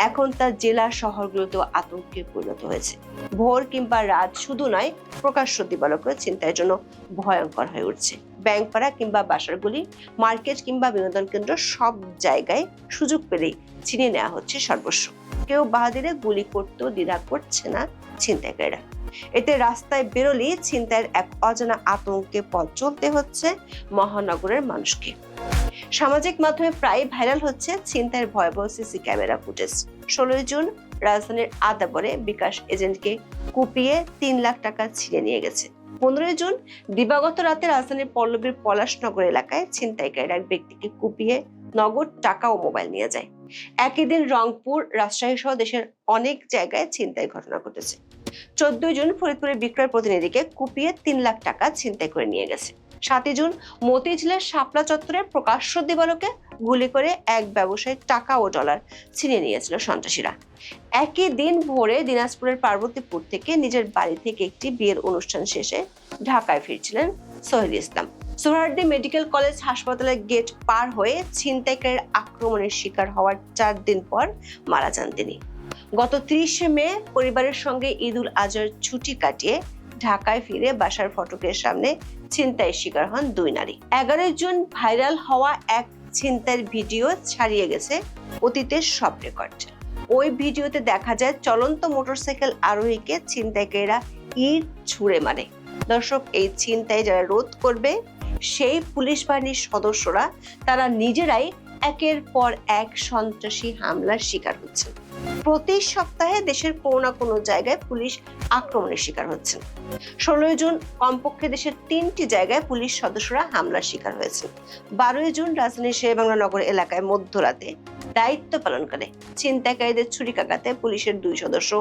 এখন তা জেলা শহরগুলোতেও আতঙ্কে পরিণত হয়েছে। ভোর কিংবা রাত শুধু নয়, প্রকাশ্য দিবালোকে ছিনতাইয়ের জন্য ভয়ঙ্কর হয়ে উঠছে। ব্যাংকপাড়া কিংবা বাসারগুলি, মার্কেট কিংবা বিনোদন কেন্দ্র, সব জায়গায় সুযোগ পেলেই ছিনিয়ে নেওয়া হচ্ছে সর্বস্ব। কেউ বাহাদিরে গুলি করতেও দ্বিধা করছে না ছিনতাইকারীরা। এতে রাস্তায় বেরোলেই ছিনতাইয়ের এক অজানা আতঙ্কে পথ চলতে হচ্ছে মহানগরের মানুষকে। সামাজিক মাধ্যমে প্রায় ভাইরাল হচ্ছে ছিনতাইয়ের ভয়াবহ সিসি ক্যামেরা ফুটেজ। 16 জুন রাজধানীর আদাবরে বিকাশ এজেন্টকে কুপিয়ে 3 লাখ টাকা ছিনিয়ে নিয়ে গেছে। 15 জুন দিবাগত রাতে রাজধানীর পল্লবীর পলাশনগর এলাকায় ছিনতাইকারীরা এক ব্যক্তিকে কুপিয়ে নগদ টাকা ও মোবাইল নিয়ে যায়। একই দিন রংপুর, রাজশাহী সহ দেশের অনেক জায়গায় ছিনতাই ঘটনা ঘটেছে। 14 জুন ফরিদপুরের বিক্রয় প্রতিনিধিকে কুপিয়ে 3 লাখ টাকা ছিনতাই করে নিয়ে গেছে। 7 জুন মতিঝিলের শাপলা চত্বরে প্রকাশ্য দিবালোকে গুলি করে এক ব্যবসায়ীর টাকা ও ডলার ছিনিয়ে নিয়েছিল সন্ত্রাসীরা। একই দিন ভোরে দিনাজপুরের পার্বতীপুর থেকে নিজের বাড়ি থেকে একটি বিয়ের অনুষ্ঠান শেষে ঢাকায় ফিরছিলেন সোহেল ইসলাম। সোহরাওয়ার্দী মেডিকেল কলেজ হাসপাতালের গেট পার হয়ে ছিনতাইকারীর আক্রমণের শিকার হওয়ার 4 দিন পর মারা যান তিনি। গত 30 মে পরিবারের সঙ্গে ঈদ উল আজহার ছুটি কাটিয়ে ঢাকায় ফিরে বাসার ফটকের সামনে ছিনতাইয়ের শিকার হন 2 নারী। 11 জুন ভাইরাল হওয়া এক ছিনতাইয়ের ভিডিও ছাড়িয়ে গেছে অতীতের সব রেকর্ড। ওই ভিডিওতে দেখা যায় চলন্ত মোটরসাইকেল আরোহীকে ছিনতাইকারীরা ইট ছুঁড়ে মারে। দর্শক, এই ছিনতাই যারা রোধ করবে সেই পুলিশ বাহিনীর সদস্যরা তারা নিজেরাই একের পর এক সন্ত্রাসী হামলার শিকার হচ্ছেন। প্রতি সপ্তাহে দেশের কোনো না কোনো জায়গায় পুলিশ আক্রমণের শিকার হচ্ছেন। 16 জুন কমপক্ষে দেশের 3টি জায়গায় পুলিশ সদস্যরা হামলার শিকার হয়েছেন। 12 জুন রাজধানীর শেরেবাংলা নগর এলাকায় মধ্যরাতে দায়িত্ব পালনকালে ছিনতাইকারীদের ছুরিকাঘাতে পুলিশের 2 সদস্য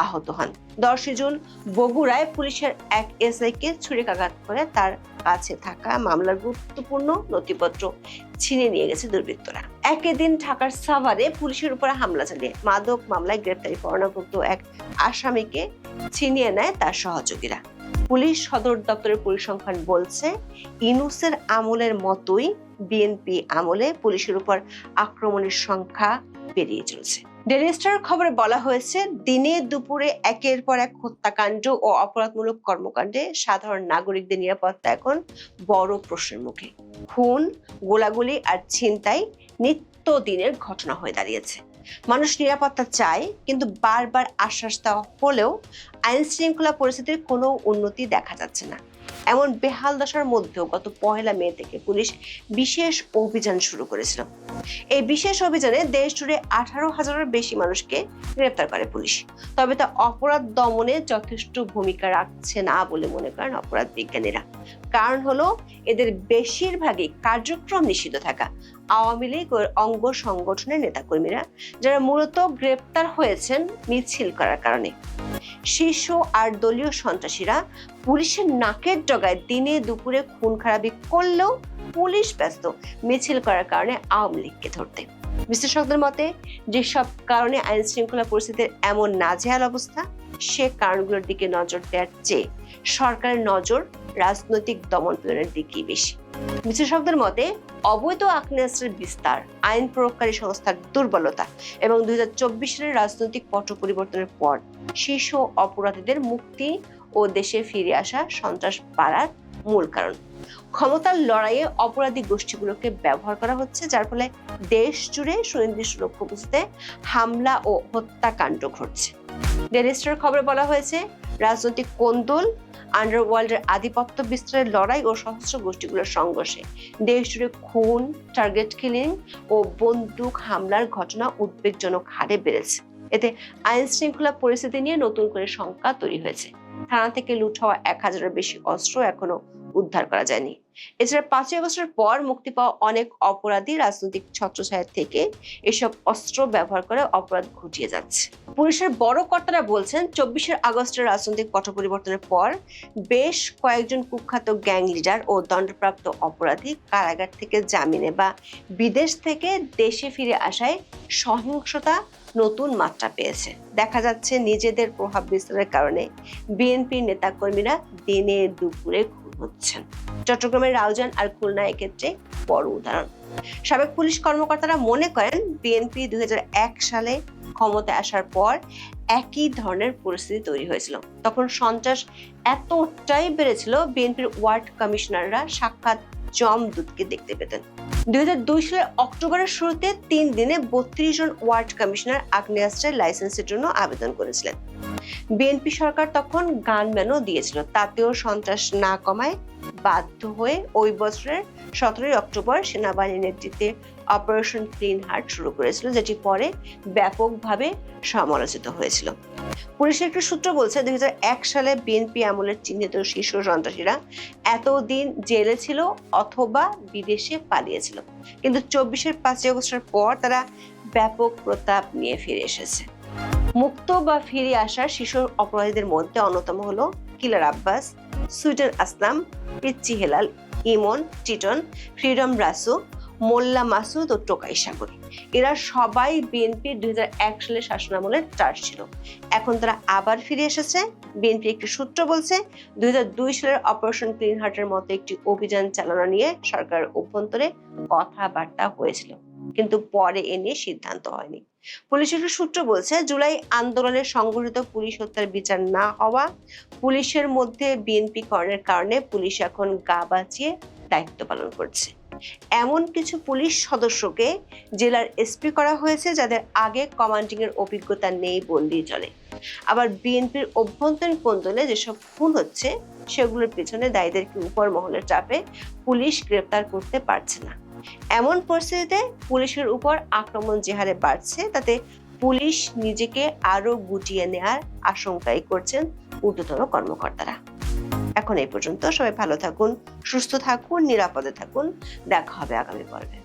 আহত হন। 10 জুন বগুড়ায় পুলিশের এক এসআইকে ছুরিকাঘাত করে তার কাছে থাকা মামলার গুরুত্বপূর্ণ নথিপত্র ছিনিয়ে নিয়ে গেছে দুর্বৃত্তরা। একই দিন ঢাকার সাভারে পুলিশের উপর হামলা চালিয়ে মাদক মামলায় গ্রেপ্তারি পরোয়ানাভুক্ত এক আসামিকে ছিনিয়ে নেয় তার সহযোগীরা। পুলিশ সদর দপ্তরের পরিসংখ্যান বলছে, ইউনূসের আমলের মতোই বিএনপি আমলে পুলিশের উপর আক্রমণের সংখ্যা বেড়ে চলছে। ডেইলি স্টার খবরে বলা হয়েছে, দিনে দুপুরে একের পর এক হত্যাকাণ্ড ও অপরাধমূলক কর্মকাণ্ডে সাধারণ নাগরিকদের নিরাপত্তা এখন বড় প্রশ্নের মুখে। খুন, গোলাগুলি আর ছিনতাই নিত্যদিনের ঘটনা হয়ে দাঁড়িয়েছে। মানুষ নিরাপত্তা চায়, কিন্তু বারবার আশ্বাস দেওয়া হলেও আইন শৃঙ্খলা পরিস্থিতির কোনো উন্নতি দেখা যাচ্ছে না। এমন বেহাল দশার মধ্যেও গত 1 মে থেকে পুলিশ বিশেষ অভিযান শুরু করেছিল। এই বিশেষ অভিযানে দেশ জুড়ে 18,000-এর বেশি মানুষকে গ্রেপ্তার করে পুলিশ। তবে তা অপরাধ দমনে যথেষ্ট ভূমিকা রাখছে না বলে মনে করেন অপরাধ বিজ্ঞানীরা। কারণ হলো, এদের বেশিরভাগই কার্যক্রম নিষিদ্ধ থাকা আওয়ামী লীগ ও অঙ্গ সংগঠনের নেতাকর্মীরা, যারা মূলত গ্রেপ্তার হয়েছেন মিছিল করার কারণে। শীর্ষ আর দলীয় সন্ত্রাসীরা পুলিশের নাকের ডগায় দিনে দুপুরে খুন খারাপি করলেও পুলিশ ব্যস্ত মিছিল করার কারণে আওয়ামী লীগকে ধরতে। বিশ্লেষকদের মতে যেসব কারণে আইন শৃঙ্খলা পরিস্থিতির এমন নাজেহাল অবস্থা, সে কারণগুলোর দিকে নজর দেওয়ার চেয়ে সরকারের নজর রাজনৈতিক দমন পীড়নের দিকেই বেশি। বিশ্লেষকদের মতে অবৈধ আগ্নেয়াস্ত্রের বিস্তার, আইন প্রয়োগকারী সংস্থার দুর্বলতা এবং 2024 সালের রাজনৈতিক পট পরিবর্তনের পর শীর্ষ অপরাধীদের মুক্তি ও দেশে ফিরে আসা সন্ত্রাস বাড়ার মূল কারণ। ক্ষমতার লড়াইয়ে অপরাধী গোষ্ঠীগুলোকে ব্যবহার করা হচ্ছে, যার ফলে দেশ জুড়ে সুনির্দিষ্ট লক্ষ্যবস্তুতে হামলা ও হত্যাকাণ্ড ঘটছে। ডেইলি স্টার খবরে বলা হয়েছে, রাজনৈতিক কোন্দল, আন্ডারওয়ার্ল্ডের আধিপত্য বিস্তারের লড়াই ও সশস্ত্র গোষ্ঠীগুলোর সংঘর্ষে দেশ জুড়ে খুন, টার্গেট কিলিং ও বন্দুক হামলার ঘটনা উদ্বেগজনক হারে বেড়েছে। এতে আইন শৃঙ্খলা পরিস্থিতি নিয়ে নতুন করে শঙ্কা তৈরি হয়েছে। থানা থেকে লুট হওয়া 1000-এর বেশি অস্ত্র এখনো উদ্ধার করা যায়নি। এছাড়া 5 আগস্টের পর মুক্তি পাওয়া অনেক অপরাধী রাজনৈতিক ছত্রছায়া থেকে এসব অস্ত্র ব্যবহার করে অপরাধ ঘটিয়ে যাচ্ছে। পুলিশের বড় কর্তারা বলছেন, 24 আগস্টের রাজনৈতিক পট পরিবর্তনের পর বেশ কয়েকজন কুখ্যাত গ্যাং লিডার ও দণ্ডপ্রাপ্ত অপরাধী কারাগার থেকে জামিনে বা বিদেশ থেকে দেশে ফিরে আসায় সহিংসতা নতুন মাত্রা পেয়েছে। দেখা যাচ্ছে নিজেদের প্রভাব বিস্তারের কারণে বিএনপির নেতাকর্মীরা দিনে দুপুরে খুন হচ্ছেন। চট্টগ্রামের রাউজান আর খুলনা এক্ষেত্রে বড় উদাহরণ। সাবেক পুলিশ কর্মকর্তারা মনে করেন, বিএনপি 2001 সালে ক্ষমতায় আসার পর একই ধরনের পরিস্থিতি তৈরি হয়েছিল। তখন সন্ত্রাস এতটাই বেড়েছিল, বিএনপির ওয়ার্ড কমিশনাররা সাক্ষাৎ জমদূতকে দেখতে পেতেন। 2002 সালের অক্টোবরের শুরুতে 3 দিনে 32 জন ওয়ার্ড কমিশনার আগ্নেয়াস্ত্রের লাইসেন্সের জন্য আবেদন করেছিলেন। বিএনপি সরকার তখন গানম্যানও দিয়েছিল, তাতেও সন্ত্রাস না কমায় বাধ্য হয়ে ওই বছরের 17 অক্টোবর সেনাবাহিনীর নেতৃত্বে অপারেশন ক্লিন হার্ট শুরু করেছিল, যেটি পরে ব্যাপকভাবে সমালোচিত হয়েছিল। পুলিশের একটি সূত্র বলছে, 2001 সালে বিএনপি আমলের চিহ্নিত শীর্ষ সন্ত্রাসীরা এতদিন জেলে ছিল অথবা বিদেশে পালিয়েছিল, কিন্তু 24-এর 5 আগস্টের পর তারা ব্যাপক প্রতাপ নিয়ে ফিরে এসেছে। মুক্ত বা ফিরে আসার শীর্ষ অপরাধীদের মধ্যে অন্যতম হলো কিলার আব্বাস, সুইটার আসলাম, পিচ্চি হেলাল, ইমন, টিটন, ফ্রিডম রাসু, মোল্লা মাসুদ ও টোকাই সাগর। এরা সবাই বিএনপির 2001 সালের শাসনামলের টার্চ ছিল। এখন তারা আবার ফিরে এসেছে। বিএনপি একটি সূত্র বলছে, 2002 সালের অপারেশন ক্লিন হার্টের মতো একটি অভিযান চালানো নিয়ে সরকারের অভ্যন্তরে কথাবার্তা হয়েছিল, কিন্তু পরে এ নিয়ে সিদ্ধান্ত হয়নি। পুলিশের একটি সূত্র বলছে, জুলাই আন্দোলনের সংগঠিত পুলিশ হত্যার বিচার না হওয়া, পুলিশের মধ্যে বিএনপি করণের কারণে পুলিশ এখন গা বাঁচিয়ে দায়িত্ব পালন করছে। এমন কিছু পুলিশ সদস্যকে জেলার এসপি করা হয়েছে, যাদের আগে কমান্ডিং এর অভিজ্ঞতা নেই বললেই চলে। আবার বিএনপির অভ্যন্তরীণ কোন্দলে যেসব খুন হচ্ছে, সেগুলোর পেছনে দায়ীদেরকে উপর মহলের চাপে পুলিশ গ্রেপ্তার করতে পারছে না। এমন পরিস্থিতিতে পুলিশের উপর আক্রমণ যে হারে বাড়ছে, তাতে পুলিশ নিজেকে আরো গুটিয়ে নেওয়ার আশঙ্কাই করছেন ঊর্ধ্বতন কর্মকর্তারা। এখন এই পর্যন্ত। সবাই ভালো থাকুন, সুস্থ থাকুন, নিরাপদে থাকুন। দেখা হবে আগামী পর্বে।